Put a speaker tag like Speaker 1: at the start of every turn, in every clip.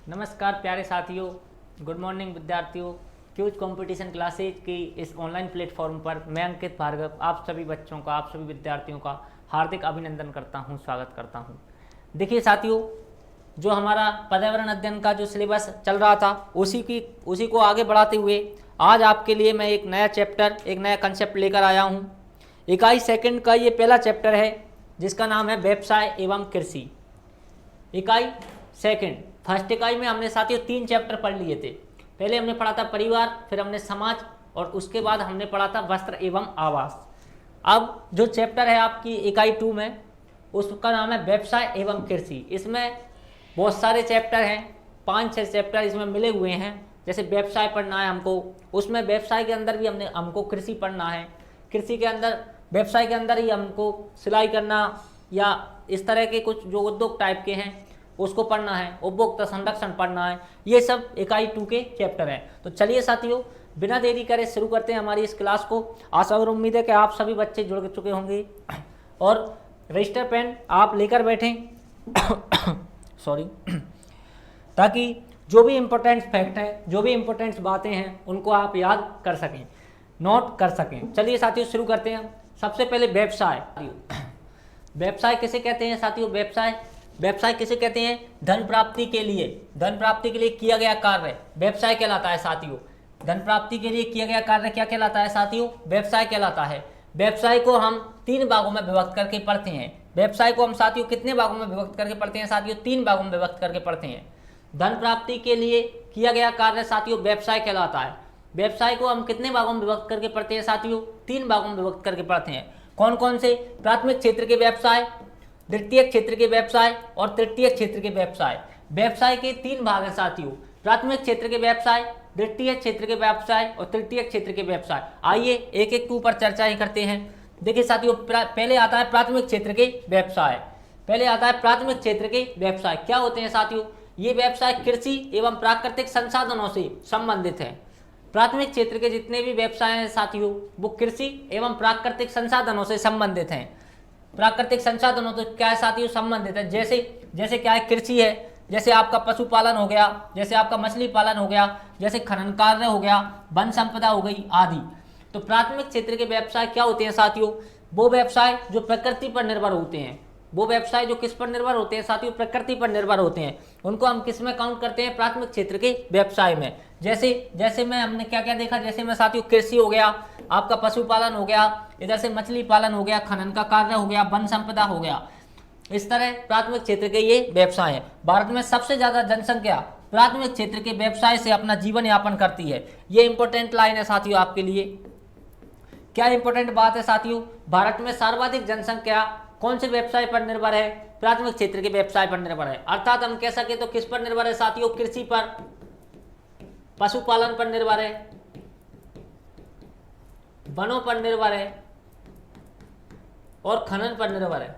Speaker 1: नमस्कार प्यारे साथियों, गुड मॉर्निंग विद्यार्थियों। क्यूज कंपटीशन क्लासेज की इस ऑनलाइन प्लेटफॉर्म पर मैं अंकित भार्गव आप सभी बच्चों का, आप सभी विद्यार्थियों का हार्दिक अभिनंदन करता हूं, स्वागत करता हूं। देखिए साथियों, जो हमारा पर्यावरण अध्ययन का जो सिलेबस चल रहा था उसी को आगे बढ़ाते हुए आज आपके लिए मैं एक नया चैप्टर, एक नया कंसेप्ट लेकर आया हूँ। इकाई सेकंड का ये पहला चैप्टर है जिसका नाम है व्यवसाय एवं कृषि। इकाई सेकंड, फर्स्ट इकाई में हमने साथियों 3 चैप्टर पढ़ लिए थे। पहले हमने पढ़ा था परिवार, फिर हमने समाज और उसके बाद हमने पढ़ा था वस्त्र एवं आवास। अब जो चैप्टर है आपकी इकाई 2 में, उसका नाम है व्यवसाय एवं कृषि। इसमें बहुत सारे चैप्टर हैं, 5-6 चैप्टर इसमें मिले हुए हैं। जैसे व्यवसाय पढ़ना है हमको, उसमें व्यवसाय के अंदर भी हमको कृषि पढ़ना है। कृषि के अंदर, व्यवसाय के अंदर ही हमको सिलाई करना या इस तरह के कुछ जो उद्योग टाइप के हैं उसको पढ़ना है, उपभोक्ता संरक्षण पढ़ना है। ये सब इकाई 2 के चैप्टर हैं। तो चलिए साथियों, बिना देरी करे शुरू करते हैं हमारी इस क्लास को। आशा और उम्मीद है कि आप सभी बच्चे जुड़ चुके होंगे और रजिस्टर पेन आप लेकर बैठें सॉरी ताकि जो भी इम्पोर्टेंट फैक्ट हैं, जो भी इम्पोर्टेंट बातें हैं, उनको आप याद कर सकें, नोट कर सकें। चलिए साथियों शुरू करते हैं। सबसे पहले व्यवसाय। व्यवसाय किसे कहते हैं साथियों? व्यवसाय किसे कहते हैं? धन प्राप्ति के लिए किया गया कार्य व्यवसाय कहलाता है साथियों। धन प्राप्ति के लिए किया गया कार्य क्या कहलाता है साथियों? व्यवसाय कहलाता है। व्यवसाय को हम 3 भागों में विभक्त करके पढ़ते हैं। व्यवसाय को हम साथियों कितने भागों में विभक्त करके पढ़ते हैं साथियों? 3 भागों में विभक्त करके पढ़ते हैं। धन प्राप्ति के लिए किया गया कार्य साथियों व्यवसाय कहलाता है। व्यवसाय को हम कितने भागों में विभक्त करके पढ़ते हैं साथियों? 3 भागों में विभक्त करके पढ़ते हैं। कौन कौन से? प्राथमिक क्षेत्र के व्यवसाय, द्वितीय क्षेत्र के व्यवसाय और तृतीय क्षेत्र के व्यवसाय। व्यवसाय के 3 भाग हैं साथियों, प्राथमिक क्षेत्र के व्यवसाय, द्वितीय क्षेत्र के व्यवसाय और तृतीय क्षेत्र के व्यवसाय। आइए एक एक के ऊपर चर्चा ही करते हैं। देखिए साथियों, पहले आता है प्राथमिक क्षेत्र के व्यवसाय। प्राथमिक क्षेत्र के व्यवसाय क्या होते हैं साथियों? ये व्यवसाय कृषि एवं प्राकृतिक संसाधनों से संबंधित है। प्राथमिक क्षेत्र के जितने भी व्यवसाय हैं साथियों, वो कृषि एवं प्राकृतिक संसाधनों से संबंधित हैं। प्राकृतिक संसाधनों तो क्या है साथियों? संबंधित है। जैसे क्या है? कृषि है, जैसे आपका पशुपालन हो गया, जैसे आपका मछली पालन हो गया, जैसे खनन कार्य हो गया, वन संपदा हो गई आदि। तो प्राथमिक क्षेत्र के व्यवसाय क्या होते हैं साथियों? वो व्यवसाय जो प्रकृति पर निर्भर होते हैं। वो व्यवसाय जो किस पर निर्भर होते हैं साथियों? प्रकृति पर निर्भर होते हैं। उनको हम किस में काउंट करते हैं? प्राथमिक क्षेत्र के व्यवसाय में। जैसे में हमने क्या क्या देखा? जैसे में साथियों कृषि हो गया, आपका पशुपालन हो गया, इधर से मछली पालन हो गया, खनन का कार्य हो गया, वन संपदा हो गया। इस तरह प्राथमिक क्षेत्र के ये व्यवसाय है। भारत में सबसे ज्यादा जनसंख्या प्राथमिक क्षेत्र के व्यवसाय से अपना जीवन यापन करती है। ये इंपॉर्टेंट लाइन है साथियों आपके लिए। क्या इंपॉर्टेंट बात है साथियों? भारत में सर्वाधिक जनसंख्या कौन से व्यवसाय पर निर्भर है? प्राथमिक क्षेत्र के व्यवसाय पर निर्भर है। अर्थात हम कह सके तो किस पर निर्भर है साथियों? कृषि पर, पशुपालन पर निर्भर है, वनों पर निर्भर है और खनन पर निर्भर है।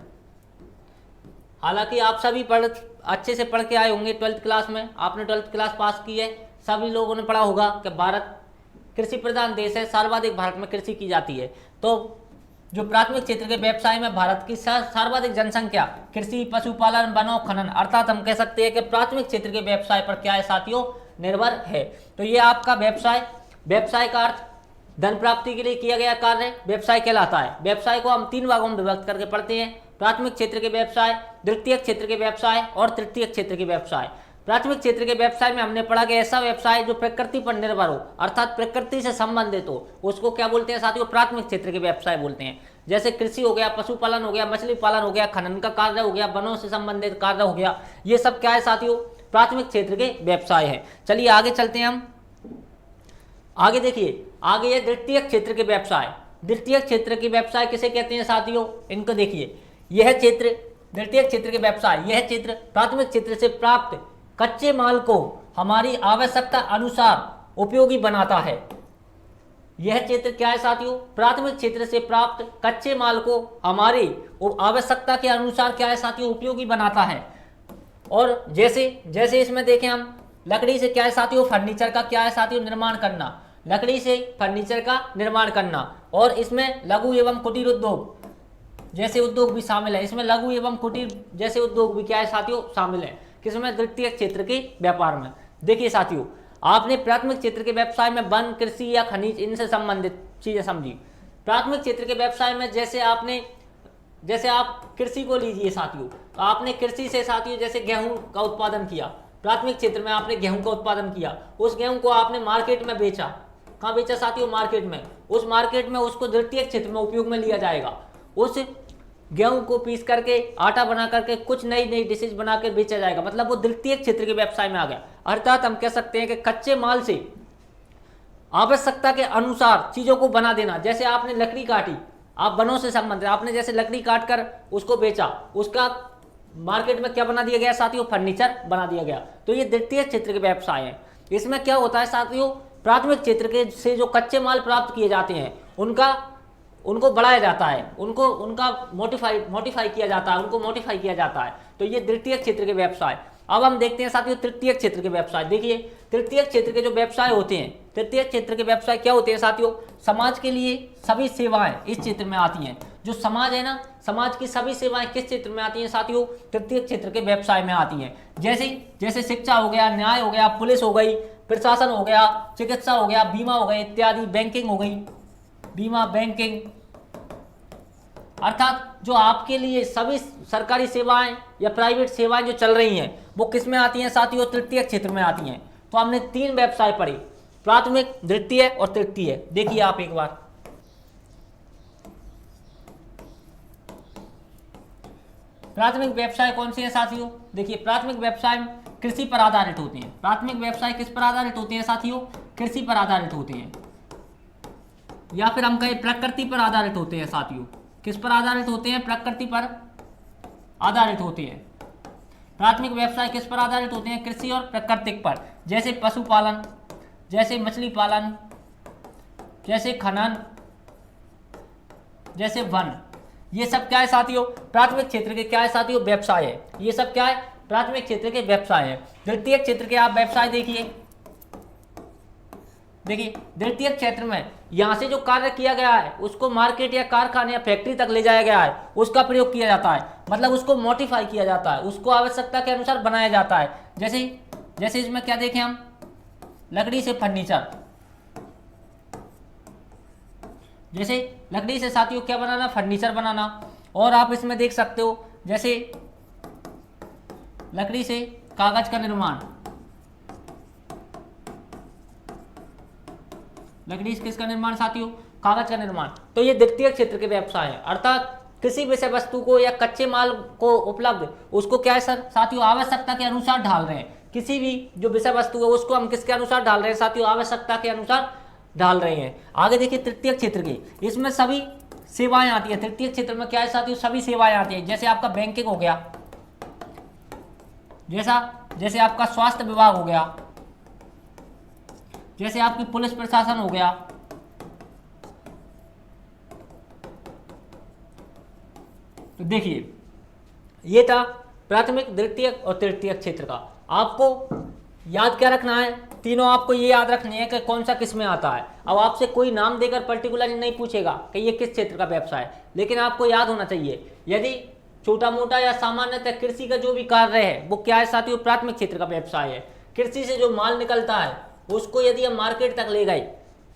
Speaker 1: हालांकि आप सभी अच्छे से पढ़ के आए होंगे 12th क्लास में। आपने 12th क्लास पास की है, सभी लोगों ने पढ़ा होगा कि भारत कृषि प्रधान देश है, सर्वाधिक भारत में कृषि की जाती है। तो जो प्राथमिक क्षेत्र के व्यवसाय में भारत की सर्वाधिक जनसंख्या कृषि, पशुपालन, वनों, खनन, अर्थात हम कह सकते हैं कि प्राथमिक क्षेत्र के व्यवसाय पर क्या है साथियों? निर्भर है। तो ये आपका व्यवसाय का अर्थ धन प्राप्ति के लिए किया गया कार्य व्यवसाय कहलाता है। व्यवसाय को हम 3 भागों में विभक्त करके पढ़ते हैं, प्राथमिक क्षेत्र के व्यवसाय, द्वितीय क्षेत्र के व्यवसाय और तृतीय क्षेत्र के व्यवसाय। प्राथमिक क्षेत्र के व्यवसाय में हमने पढ़ा कि ऐसा व्यवसाय जो प्रकृति पर निर्भर हो, अर्थात प्रकृति से संबंधित हो, उसको क्या बोलते हैं साथियों? प्राथमिक क्षेत्र के व्यवसाय बोलते हैं। जैसे कृषि हो गया, पशुपालन हो गया, मछली पालन हो गया, खनन का कार्य हो गया, वनों से संबंधित कार्य हो गया। ये सब क्या है साथियों? प्राथमिक क्षेत्र के व्यवसाय है। चलिए आगे चलते हैं हम। आगे देखिए, आगे ये द्वितीय क्षेत्र के व्यवसाय। द्वितीय क्षेत्र के व्यवसाय किसे कहते हैं साथियों? इनको देखिए, यह क्षेत्र द्वितीय क्षेत्र के व्यवसाय, यह क्षेत्र प्राथमिक क्षेत्र से प्राप्त कच्चे माल को हमारी आवश्यकता अनुसार उपयोगी बनाता है। यह क्षेत्र क्या है साथियों? प्राथमिक क्षेत्र से प्राप्त कच्चे माल को हमारी आवश्यकता के अनुसार क्या है साथियों? उपयोगी बनाता है। और जैसे इसमें देखें हम, लकड़ी से क्या है साथियों? फर्नीचर का क्या है साथियों? निर्माण करना। लकड़ी से फर्नीचर का निर्माण करना। और इसमें लघु एवं कुटीर उद्योग जैसे उद्योग भी शामिल है। इसमें लघु एवं कुटीर जैसे उद्योग भी क्या है साथियों? शामिल है। किसमें? तृतीयक क्षेत्र के व्यापार में। देखिए साथियों, आपने प्राथमिक क्षेत्र के व्यवसाय में वन, कृषि या खनिज इनसे संबंधित चीजें समझी। प्राथमिक क्षेत्र के व्यवसाय में जैसे आप कृषि को लीजिए साथियों, तो आपने कृषि से साथियों जैसे गेहूं का उत्पादन किया, प्राथमिक क्षेत्र में आपने गेहूं का उत्पादन किया, उस गेहूं को आपने मार्केट में बेचा। कहाँ बेचा साथियों? मार्केट में। उस मार्केट में उसको द्वितीयक क्षेत्र में उपयोग में लिया जाएगा। उस गेहूं को पीस करके आटा बना करके कुछ नई नई डिशेज बना कर बेचा जाएगा, मतलब वो द्वितीयक क्षेत्र के व्यवसाय में आ गया। अर्थात हम कह सकते हैं कि कच्चे माल से आवश्यकता के अनुसार चीजों को बना देना। जैसे आपने लकड़ी काटी, आप वनों से संबंधित, आपने जैसे लकड़ी काट कर उसको बेचा, उसका मार्केट में क्या बना दिया गया साथियों? फर्नीचर बना दिया गया। तो ये द्वितीय क्षेत्र के व्यवसाय है। इसमें क्या होता है साथियों? प्राथमिक क्षेत्र के से जो कच्चे माल प्राप्त किए जाते हैं उनको बढ़ाया जाता है, उनका मॉडिफाई किया जाता है, उनको मॉडिफाई किया जाता है। तो ये द्वितीय क्षेत्र के व्यवसाय। अब हम देखते हैं साथियों तृतीय क्षेत्र के व्यवसाय। देखिए तृतीय क्षेत्र के जो व्यवसाय होते हैं, तृतीय क्षेत्र के व्यवसाय क्या होते हैं साथियों? समाज के लिए सभी सेवाएं इस क्षेत्र में आती हैं। जो समाज है ना, समाज की सभी सेवाएं किस क्षेत्र में आती हैं साथियों? तृतीय क्षेत्र के व्यवसाय में आती हैं। जैसे शिक्षा हो गया, न्याय हो गया, पुलिस हो गई, प्रशासन हो गया, चिकित्सा हो गया, बीमा हो गए इत्यादि, बैंकिंग हो गई, बीमा, बैंकिंग, अर्थात जो आपके लिए सभी सरकारी सेवाएं या प्राइवेट सेवाएं जो चल रही हैं वो किस में आती हैं साथियों? तृतीय क्षेत्र में आती हैं। तो हमने 3 व्यवसाय पढ़े, प्राथमिक, द्वितीय और तृतीय। देखिए आप एक बार, प्राथमिक व्यवसाय कौन से हैं साथियों? देखिए प्राथमिक व्यवसाय कृषि पर आधारित होते हैं। प्राथमिक व्यवसाय किस पर आधारित होते हैं साथियों? कृषि पर आधारित होते हैं, या फिर हम कहें प्रकृति पर आधारित होते हैं साथियों। किस पर आधारित होते हैं? प्रकृति पर आधारित होते हैं। प्राथमिक व्यवसाय किस पर आधारित होते हैं? कृषि और प्राकृतिक पर। जैसे पशुपालन, जैसे मछली पालन, जैसे खनन, जैसे वन, ये सब क्या है साथियों? प्राथमिक क्षेत्र के क्या है साथियों? व्यवसाय है। ये सब क्या है? प्राथमिक क्षेत्र के व्यवसाय है। द्वितीय क्षेत्र के आप व्यवसाय देखिए द्वितीय क्षेत्र में यहां से जो कार्य किया गया है उसको मार्केट या कारखाने या फैक्ट्री तक ले जाया गया है, उसका प्रयोग किया जाता है, मतलब उसको मॉडिफाई किया जाता है, उसको आवश्यकता के अनुसार बनाया जाता है। जैसे इसमें क्या देखें हम? लकड़ी से फर्नीचर, जैसे लकड़ी से साथियों क्या बनाना? फर्नीचर बनाना। और आप इसमें देख सकते हो जैसे लकड़ी से कागज का निर्माण, लकड़ी से किसका निर्माण साथियों? कागज का निर्माण। तो ये द्वितीय क्षेत्र के व्यवसाय है। अर्थात किसी विषय वस्तु को या कच्चे माल को उपलब्ध उसको क्या है सर साथियों? आवश्यकता के अनुसार ढाल रहे हैं। किसी भी जो विषय वस्तु है उसको हम किसके अनुसार ढाल रहे हैं साथियों? आवश्यकता के अनुसार ढाल रहे हैं। आगे देखिए तृतीय क्षेत्र के, इसमें सभी सेवाएं आती है। तृतीय क्षेत्र में क्या है साथियों? सभी सेवाएं आती है। जैसे आपका बैंकिंग हो गया, जैसे आपका स्वास्थ्य विभाग हो गया, जैसे आपकी पुलिस प्रशासन हो गया, तो देखिए ये था प्राथमिक, द्वितीय और तृतीय क्षेत्र का। आपको याद क्या रखना है? तीनों आपको ये याद रखनी है कि कौन सा किस में आता है। अब आपसे कोई नाम देकर पर्टिकुलर नहीं पूछेगा कि ये किस क्षेत्र का व्यवसाय है, लेकिन आपको याद होना चाहिए। यदि छोटा मोटा या सामान्यतः कृषि का जो भी कार्य है वो क्या है साथियों? प्राथमिक क्षेत्र का व्यवसाय है। कृषि से जो माल निकलता है उसको यदि हम मार्केट तक ले गए,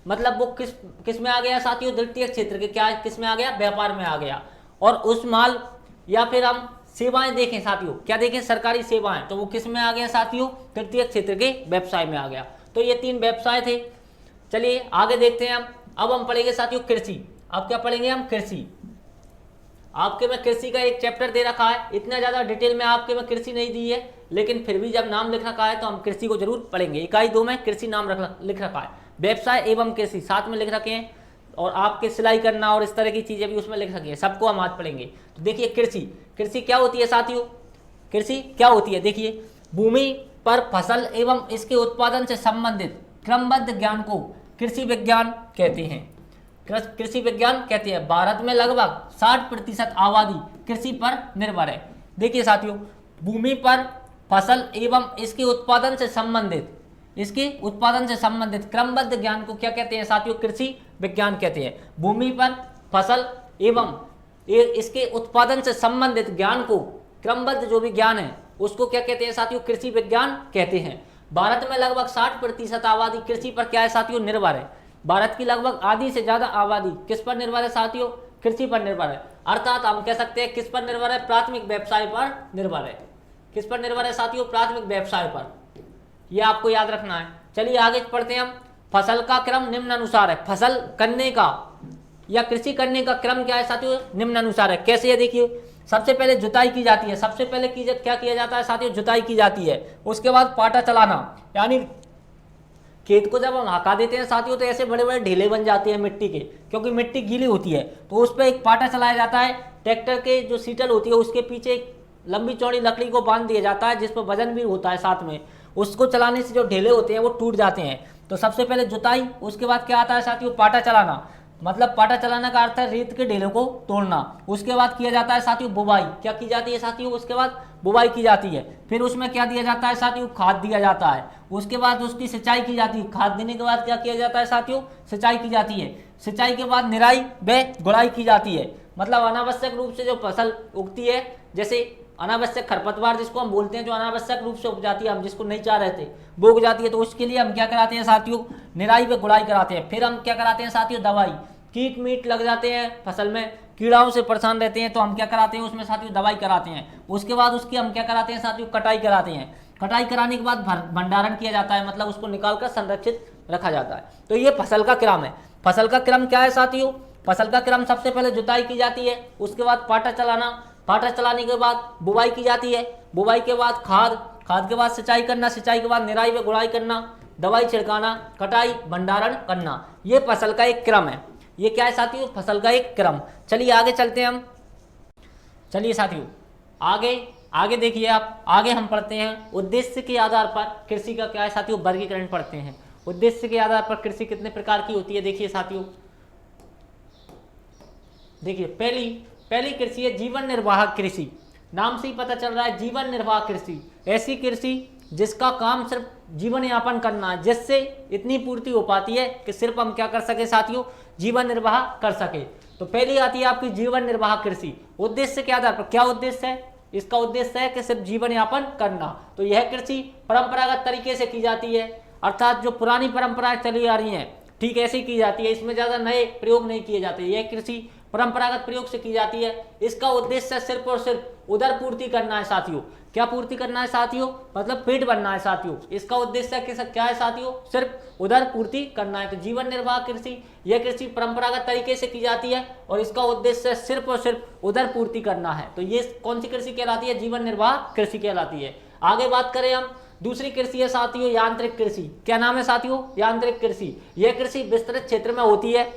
Speaker 1: मतलब वो किस में आ गया साथियों? द्वितीय क्षेत्र के क्या किस में आ गया? व्यापार में आ गया। और उस माल या फिर हम सेवाएं देखें साथियों, क्या देखें? सरकारी सेवाएं, तो वो किस में आ गया साथियों? तृतीय क्षेत्र के व्यवसाय में आ गया। तो ये 3 व्यवसाय थे। चलिए आगे देखते हैं हम। अब हम पढ़ेंगे साथियों कृषि। अब क्या पढ़ेंगे हम? कृषि। आपके में कृषि का एक चैप्टर दे रखा है, इतना ज्यादा डिटेल में आपके में कृषि नहीं दी है, लेकिन फिर भी जब नाम लिख रखा है तो हम कृषि को जरूर पढ़ेंगे। इकाई 2 में कृषि नाम लिख रखा है, व्यवसाय एवं कृषि साथ में लिख रखे हैं, और आपके सिलाई करना और इस तरह की चीजें भी उसमें लिख रखी है, सबको हम आज पढ़ेंगे। तो देखिए कृषि क्या होती है साथियों? कृषि क्या होती है? देखिए भूमि पर फसल एवं इसके उत्पादन से संबंधित क्रमबद्ध ज्ञान को कृषि विज्ञान कहते हैं। कृषि विज्ञान कहते हैं। भारत में लगभग 60% आबादी कृषि पर निर्भर है। देखिए साथियों, भूमि पर फसल एवं इसके उत्पादन से संबंधित क्रमबद्ध ज्ञान को क्या कहते हैं साथियों? कृषि विज्ञान कहते हैं। भूमि पर फसल एवं इसके उत्पादन से संबंधित ज्ञान को, क्रमबद्ध जो भी ज्ञान है उसको क्या कहते हैं साथियों, कृषि विज्ञान कहते हैं। भारत में लगभग 60% आबादी कृषि पर क्या है साथियों, निर्भर है। भारत की लगभग आधी से ज्यादा आबादी किस पर निर्भर है साथियों, कृषि पर निर्भर है। अर्थात हम कह सकते हैं किस पर निर्भर है, प्राथमिक व्यवसाय पर निर्भर है। किस पर निर्भर है साथियों, प्राथमिक व्यवसाय पर। यह आपको याद रखना है। चलिए आगे पढ़ते हैं हम। फसल का क्रम निम्न अनुसार है। फसल करने का या कृषि करने का क्रम क्या है साथियों, निम्न अनुसार है। कैसे है देखिए, सबसे पहले जुताई की जाती है। सबसे पहले क्या किया जाता है साथियों, जुताई की जाती है। उसके बाद पाटा चलाना, यानी खेत को जब हम हका देते हैं साथियों तो ऐसे बड़े बड़े ढीले बन जाते हैं मिट्टी के, क्योंकि मिट्टी गीली होती है। तो उस पर एक पाटा चलाया जाता है। ट्रैक्टर के जो सीटल होती है उसके पीछे एक लंबी चौड़ी लकड़ी को बांध दिया जाता है, जिस पर वजन भी होता है साथ में। उसको चलाने से जो ढेले होते हैं वो टूट जाते हैं। तो सबसे पहले जुताई, उसके बाद क्या आता है साथियों, पाटा चलाना। मतलब पाटा चलाने का अर्थ है रेत के ढेलों को तोड़ना। उसके बाद किया जाता है साथियों बुवाई। क्या की जाती है साथियों, उसके बाद बुवाई की जाती है। फिर उसमें क्या दिया जाता है साथियों, खाद दिया जाता है। उसके बाद उसकी सिंचाई की जाती है। खाद देने के बाद क्या किया जाता है साथियों, सिंचाई की जाती है। सिंचाई के बाद निराई व गुड़ाई की जाती है। मतलब अनावश्यक रूप से जो फसल उगती है, जैसे अनावश्यक खरपतवार जिसको हम बोलते हैं, जो अनावश्यक रूप से उग जाती है, हम जिसको नहीं चाह रहे थे वो उग जाती है, तो उसके लिए हम क्या कराते हैं साथियों, निराई व गुड़ाई कराते हैं। फिर हम क्या कराते हैं साथियों, दवाई। कीट मीट लग जाते हैं फसल में, कीड़ाओं से परेशान रहते हैं, तो हम क्या कराते हैं उसमें साथियों, दवाई कराते हैं। उसके बाद उसकी हम क्या कराते हैं साथियों, कटाई कराते हैं। कटाई कराने के बाद भंडारण किया जाता है, मतलब उसको निकालकर संरक्षित रखा जाता है। तो ये फसल का क्रम है। फसल का क्रम क्या है साथियों, फसल का क्रम सबसे पहले जुताई की जाती है। उसके बाद पाटा चलाना, पाटा चलाने के बाद बुवाई की जाती है। बुवाई के बाद खाद, खाद के बाद सिंचाई करना, सिंचाई के बाद निराई व गुड़ाई करना, दवाई छिड़काना, कटाई, भंडारण करना। ये फसल का एक क्रम है। ये क्या है साथियों, फसल का एक क्रम। चलिए आगे चलते हैं हम। चलिए साथियों आगे देखिए आप, आगे हम पढ़ते हैं उद्देश्य के आधार पर कृषि का क्या है साथियों, वर्गीकरण पढ़ते हैं। उद्देश्य के आधार पर कृषि कितने प्रकार की होती है, देखिए साथियों। देखिए पहली कृषि है जीवन निर्वाह कृषि। नाम से ही पता चल रहा है, जीवन निर्वाह कृषि। ऐसी कृषि जिसका काम सिर्फ जीवन यापन करना है, जिससे इतनी पूर्ति हो पाती है कि सिर्फ हम क्या कर सके साथियों, जीवन निर्वाह कर सके। तो पहली आती है आपकी जीवन निर्वाह कृषि। उद्देश्य के आधार पर क्या उद्देश्य है, इसका उद्देश्य है कि सिर्फ जीवन यापन करना। तो यह कृषि परंपरागत तरीके से की जाती है, अर्थात जो पुरानी परंपराएं चली आ रही हैं ठीक ऐसी की जाती है। इसमें ज्यादा नए प्रयोग नहीं किए जाते। यह कृषि परंपरागत प्रयोग से की जाती है। इसका उद्देश्य सिर्फ और सिर्फ उदर पूर्ति करना है साथियों। क्या पूर्ति करना है साथियों, मतलब पेट भरना है साथियों। इसका उद्देश्य क्या है साथियों, सिर्फ उदर पूर्ति करना है। तो जीवन निर्वाह कृषि, यह कृषि परंपरागत तरीके से की जाती है और इसका उद्देश्य सिर्फ और सिर्फ उदर पूर्ति करना है। तो ये कौन सी कृषि कहलाती है, जीवन निर्वाह कृषि कहलाती है। आगे बात करें हम, दूसरी कृषि है साथियों यांत्रिक कृषि। क्या नाम है साथियों, यांत्रिक कृषि। यह कृषि विस्तृत क्षेत्र में होती है।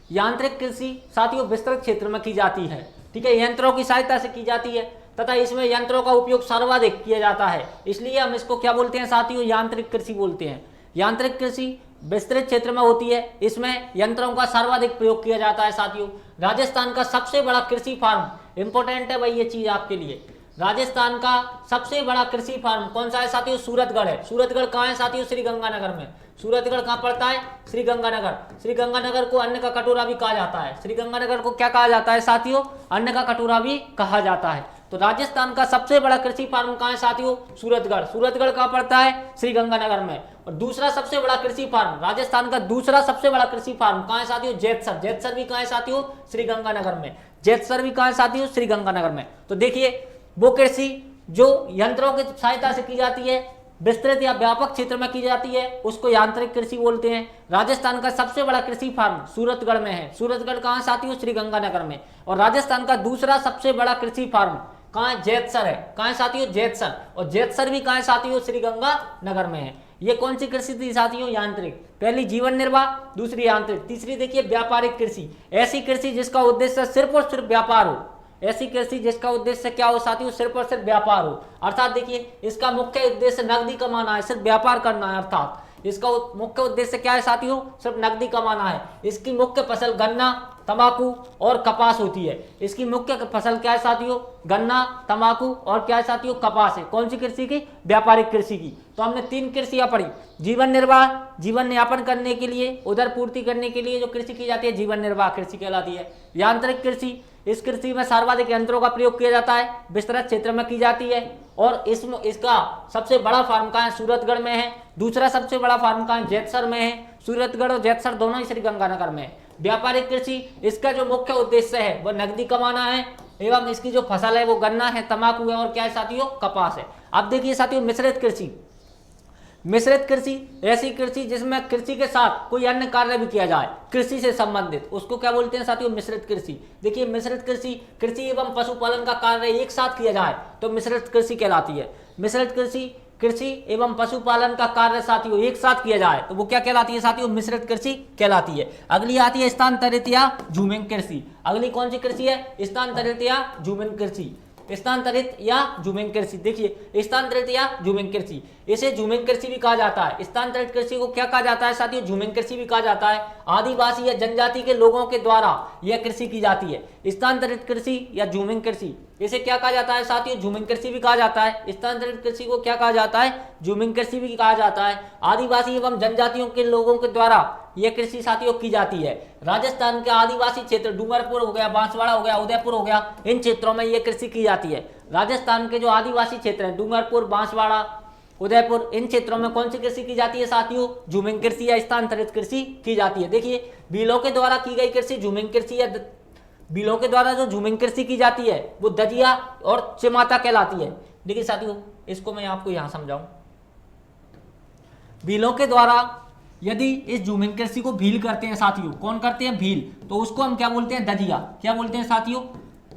Speaker 1: यांत्रिक कृषि साथियों विस्तृत क्षेत्र में की जाती है, ठीक है, यंत्रों की सहायता से की जाती है तथा इसमें यंत्रों का उपयोग सर्वाधिक किया जाता है। इसलिए हम इसको क्या बोलते हैं साथियों, यांत्रिक कृषि बोलते हैं। यांत्रिक कृषि विस्तृत क्षेत्र में होती है, इसमें यंत्रों का सर्वाधिक प्रयोग किया जाता है साथियों। राजस्थान का सबसे बड़ा कृषि फार्म, इंपॉर्टेंट है भाई ये चीज आपके लिए, राजस्थान का सबसे बड़ा कृषि फार्म कौन सा है साथियों, सूरतगढ़ है। सूरतगढ़ कहाँ है साथियों, श्रीगंगानगर में। सूरतगढ़ कहाँ पड़ता है, श्रीगंगानगर। श्रीगंगानगर को अन्न का कटोरा भी कहा जाता है। श्रीगंगानगर को क्या कहा जाता है साथियों, अन्न का कटोरा भी कहा जाता है। तो राजस्थान का सबसे बड़ा कृषि फार्म कहाँ है साथियों, सूरतगढ़। सूरतगढ़ कहाँ पड़ता है, श्रीगंगानगर में। और दूसरा सबसे बड़ा कृषि फार्म, राजस्थान का दूसरा सबसे बड़ा कृषि फार्म कहाँ है साथियों, जैतसर। जैतसर भी कहाँ है साथियों, श्रीगंगानगर में। जैतसर भी कहाँ है साथियों, श्रीगंगानगर में। तो देखिए वो कृषि जो यंत्रों की सहायता से की जाती है, विस्तृत या व्यापक क्षेत्र में की जाती है, उसको यांत्रिक कृषि बोलते हैं। राजस्थान का सबसे बड़ा कृषि फार्म सूरतगढ़ में है। सूरतगढ़ कहाँ साथियों, श्रीगंगानगर में। और राजस्थान का दूसरा सबसे बड़ा कृषि फार्म कहाँ है, जैतसर है। कहाँ है साथियों, जैतसर। और जैतसर भी कहाँ है साथियों, श्रीगंगानगर में है। ये कौन सी कृषि थी साथियों, यांत्रिक। पहली जीवन निर्वाह, दूसरी यांत्रिक। तीसरी देखिए व्यापारिक कृषि। ऐसी कृषि जिसका उद्देश्य सिर्फ और सिर्फ व्यापार हो। ऐसी कृषि जिसका उद्देश्य क्या हो साथियों, सिर्फ और सिर्फ व्यापार हो। अर्थात देखिए इसका मुख्य उद्देश्य नकदी कमाना है, सिर्फ व्यापार करना है। अर्थात इसका मुख्य उद्देश्य क्या है साथियों, सिर्फ नकदी कमाना है। इसकी मुख्य फसल गन्ना, तंबाकू और कपास होती है। इसकी मुख्य फसल क्या है साथियों, गन्ना, तंबाकू और क्या है साथियों, कपास है। कौन सी कृषि की, व्यापारिक कृषि की। तो हमने 3 कृषियां पढ़ी। जीवन निर्वाह, जीवन यापन करने के लिए, उदर पूर्ति करने के लिए जो कृषि की जाती है, जीवन निर्वाह कृषि कहलाती है। यांत्रिक कृषि, इस कृषि में सर्वाधिक यंत्रों का प्रयोग किया जाता है, विस्तृत क्षेत्र में की जाती है। और इसका सबसे बड़ा फार्म कहाँ है? सूरतगढ़ में है। दूसरा सबसे बड़ा फार्म कहाँ है? जैतसर में है। सूरतगढ़ और जैतसर दोनों ही श्रीगंगानगर में है। व्यापारिक कृषि, इसका जो मुख्य उद्देश्य है वह नकदी कमाना है एवं इसकी जो फसल है वो गन्ना है, तंबाकू है और क्या है साथियों? कपास है। अब देखिए साथियों मिश्रित कृषि। मिश्रित कृषि ऐसी कृषि जिसमें कृषि के साथ कोई अन्य कार्य भी किया जाए कृषि से संबंधित, उसको क्या बोलते हैं साथियों? मिश्रित कृषि। देखिए मिश्रित कृषि, कृषि एवं पशुपालन का कार्य एक साथ किया जाए तो मिश्रित कृषि कहलाती है। मिश्रित कृषि, कृषि एवं पशुपालन का कार्य साथियों एक साथ किया जाए तो वो क्या कहलाती है साथियों? मिश्रित कृषि कहलाती है। अगली आती है स्थानांतरित या झूमिंग कृषि। अगली कौन सी कृषि है? स्थानांतरित या झूमिंग कृषि। स्थानांतरित या झूमिंग कृषि। देखिए स्थानांतरित या झूमिंग कृषि, इसे झूमिंग कृषि भी कहा जाता है। स्थानांतरित कृषि को क्या कहा जाता है साथियों? झूमिंग कृषि भी कहा जाता है। आदिवासी या जनजाति के लोगों के द्वारा यह कृषि की जाती है। स्थानांतरित कृषि या झूमिंग कृषि, इसे क्या कहा जाता है साथियों? झूमिंग कृषि भी कहा जाता है। स्थानांतरित कृषि को क्या कहा जाता है? झूमिंग कृषि भी कहा जाता है। आदिवासी एवं जनजातियों के लोगों के द्वारा यह कृषि साथियों की जाती है। राजस्थान के आदिवासी क्षेत्र डूंगरपुर हो गया, बांसवाड़ा हो गया, उदयपुर हो गया, इन क्षेत्रों में यह कृषि की जाती है। राजस्थान के जो आदिवासी क्षेत्र हैं डूंगरपुर, बांसवाड़ा, उदयपुर, इन क्षेत्रों में कौन सी कृषि की जाती है साथियों? झूमिंग कृषि या स्थानांतरित कृषि की जाती है। देखिए भीलों के द्वारा की गई कृषि झूमिंग कृषि या भीलों के द्वारा जो झूमिंग कृषि की जाती है वो दजिया और चिमाता कहलाती है। देखिए साथियों इसको मैं आपको यहां समझाऊं। भीलों के द्वारा यदि इस झूमिंग कृषि को भील करते हैं साथियों, कौन करते हैं? भील, तो उसको हम क्या बोलते हैं? दजिया। क्या बोलते हैं साथियों?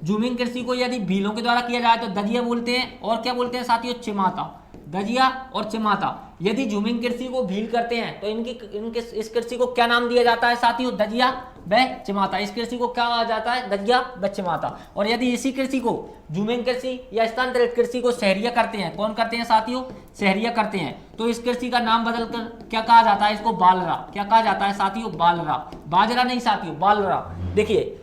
Speaker 1: झूमिंग कृषि को यदि भीलों के द्वारा किया जाए तो दजिया बोलते हैं। और क्या बोलते हैं साथियों? चिमाता। दजिया और चिमाता। यदि झूमिंग कृषि को भील करते हैं तो इनके इस कृषि को क्या नाम दिया जाता है साथियों? दजिया व चिमाता। इस कृषि को क्या कहा जाता है? दजिया व चिमाता। और यदि इसी कृषि को झूमिंग कृषि या स्थानांतरित कृषि को सहरिया करते हैं, कौन करते हैं साथियों? सहरिया करते हैं, तो इस कृषि का नाम बदलकर क्या कहा जाता है? इसको बालरा। क्या कहा जाता है साथियों? बालरा। बाजरा नहीं साथियों, बालरा। देखिए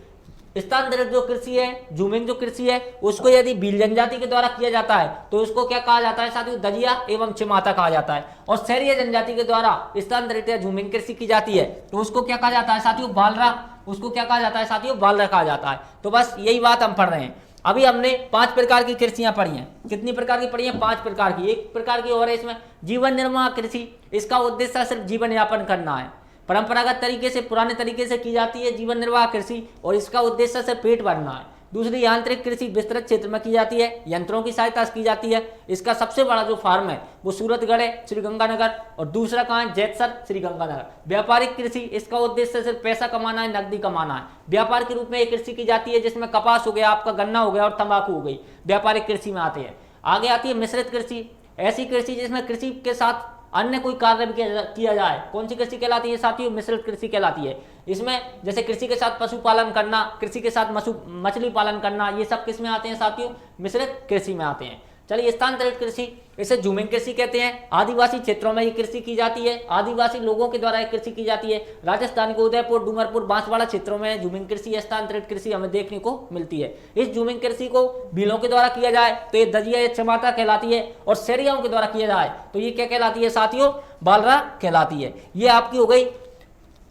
Speaker 1: स्थानांतरित जो कृषि है, झूमिंग जो कृषि है, उसको यदि भील जनजाति के द्वारा किया जाता है तो उसको क्या कहा जाता है साथियों? दजिया एवं चिमाता कहा जाता है। और सहरिया जनजाति के द्वारा स्थानांतरित या झूमिंग कृषि की जाती है तो उसको क्या कहा जाता है साथियों? बालरा। उसको क्या कहा जाता है साथियों? बालरा कहा जाता है। तो बस यही बात हम पढ़ रहे हैं। अभी हमने 5 प्रकार की कृषियां पढ़ी हैं। कितनी प्रकार की पढ़ी हैं? 5 प्रकार की। एक प्रकार की और है इसमें जीवन निर्वाह कृषि। इसका उद्देश्य सिर्फ जीवन यापन करना है। परंपरागत तरीके से, पुराने तरीके से की जाती है जीवन निर्वाह कृषि और इसका उद्देश्य सिर्फ पेट भरना है। दूसरी यांत्रिक कृषि विस्तृत क्षेत्र में की जाती है, यंत्रों की सहायता से की जाती है। इसका सबसे बड़ा जो फार्म है वो सूरतगढ़ है, श्रीगंगानगर, और दूसरा कहाँ है? जैतसर, श्रीगंगानगर। व्यापारिक कृषि, इसका उद्देश्य सिर्फ पैसा कमाना है, नकदी कमाना है। व्यापार के रूप में एक कृषि की जाती है जिसमें कपास हो गया, आपका गन्ना हो गया और तंबाकू हो गई, व्यापारिक कृषि में आते हैं। आगे आती है मिश्रित कृषि। ऐसी कृषि जिसमें कृषि के साथ अन्य कोई कार्य भी किया जाए, कौन सी कृषि कहलाती है साथियों? मिश्रित कृषि कहलाती है। इसमें जैसे कृषि के साथ पशुपालन करना, कृषि के साथ मछली पालन करना, ये सब किस में आते हैं साथियों? मिश्रित कृषि में आते हैं। चलिए स्थानांतरित कृषि, इसे झूमिंग कृषि कहते हैं। आदिवासी क्षेत्रों में ये कृषि की जाती है, आदिवासी लोगों के द्वारा ये कृषि की जाती है। राजस्थान के उदयपुर, डूंगरपुर, बांसवाड़ा क्षेत्रों में झूमिंग कृषि या स्थानांतरित कृषि हमें देखने को मिलती है। इस झूमिंग कृषि को भीलों के द्वारा किया जाए तो ये दजिया या चिमाता कहलाती है, और सहरियाओं के द्वारा किया जाए तो ये क्या कहलाती है साथियों? बालरा कहलाती है। ये आपकी हो गई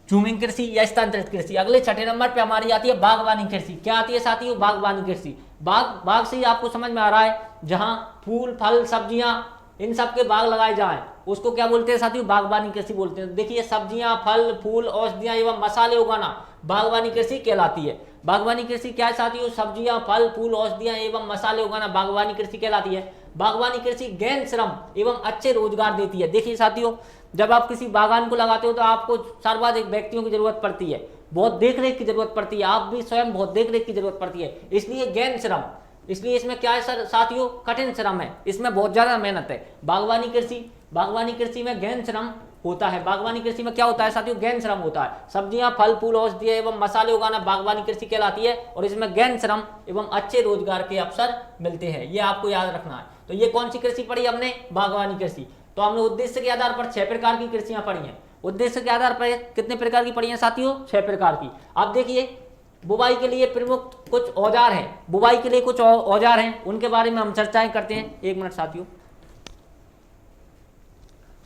Speaker 1: झूमिंग कृषि या स्थानांतरित कृषि। अगले 6ठे नंबर पे हमारी आती है बागवानी कृषि। क्या आती है साथियों? बागवानी कृषि। बाग से ही आपको समझ में आ रहा है, जहां फूल, फल, सब्जियां, इन सब के बाग लगाए जाएं उसको क्या बोलते हैं साथियों? बागवानी कृषि बोलते हैं। देखिए सब्जियां, फल, फूल, औषधियां एवं मसाले उगाना बागवानी कृषि कहलाती है। बागवानी कृषि क्या है साथियों? सब्जियां, फल, फूल, औषधियां एवं मसाले उगाना बागवानी कृषि कहलाती है। बागवानी कृषि गहन श्रम एवं अच्छे रोजगार देती है। देखिए साथियों, जब आप किसी बागान को लगाते हो तो आपको सर्वाधिक व्यक्तियों की जरूरत पड़ती है, बहुत देखरेख की जरूरत पड़ती है, आप भी स्वयं बहुत देखरेख की जरूरत पड़ती है, इसलिए गहन श्रम। इसलिए इसमें क्या है सर साथियों? कठिन श्रम है, इसमें बहुत ज्यादा मेहनत है। बागवानी कृषि में गहन श्रम होता है। बागवानी कृषि में क्या होता है साथियों? गहन श्रम होता है। सब्जियां, फल, फूल, औषधियां एवं मसाले उगाना बागवानी कृषि कहलाती है, और इसमें गहन श्रम एवं अच्छे रोजगार के अवसर मिलते हैं। ये आपको याद रखना है। तो ये कौन सी कृषि पढ़ी हमने? बागवानी कृषि। तो हमने उद्देश्य के आधार पर 6 प्रकार की कृषियां पढ़ी हैं। उद्देश्य के आधार पर कितने प्रकार की पढ़ी हैं साथियों? 6 प्रकार की। अब देखिए बुवाई के लिए प्रमुख कुछ औजार हैं, बुवाई के लिए कुछ औजार हैं, उनके बारे में हम चर्चाएं करते हैं। 1 मिनट साथियों।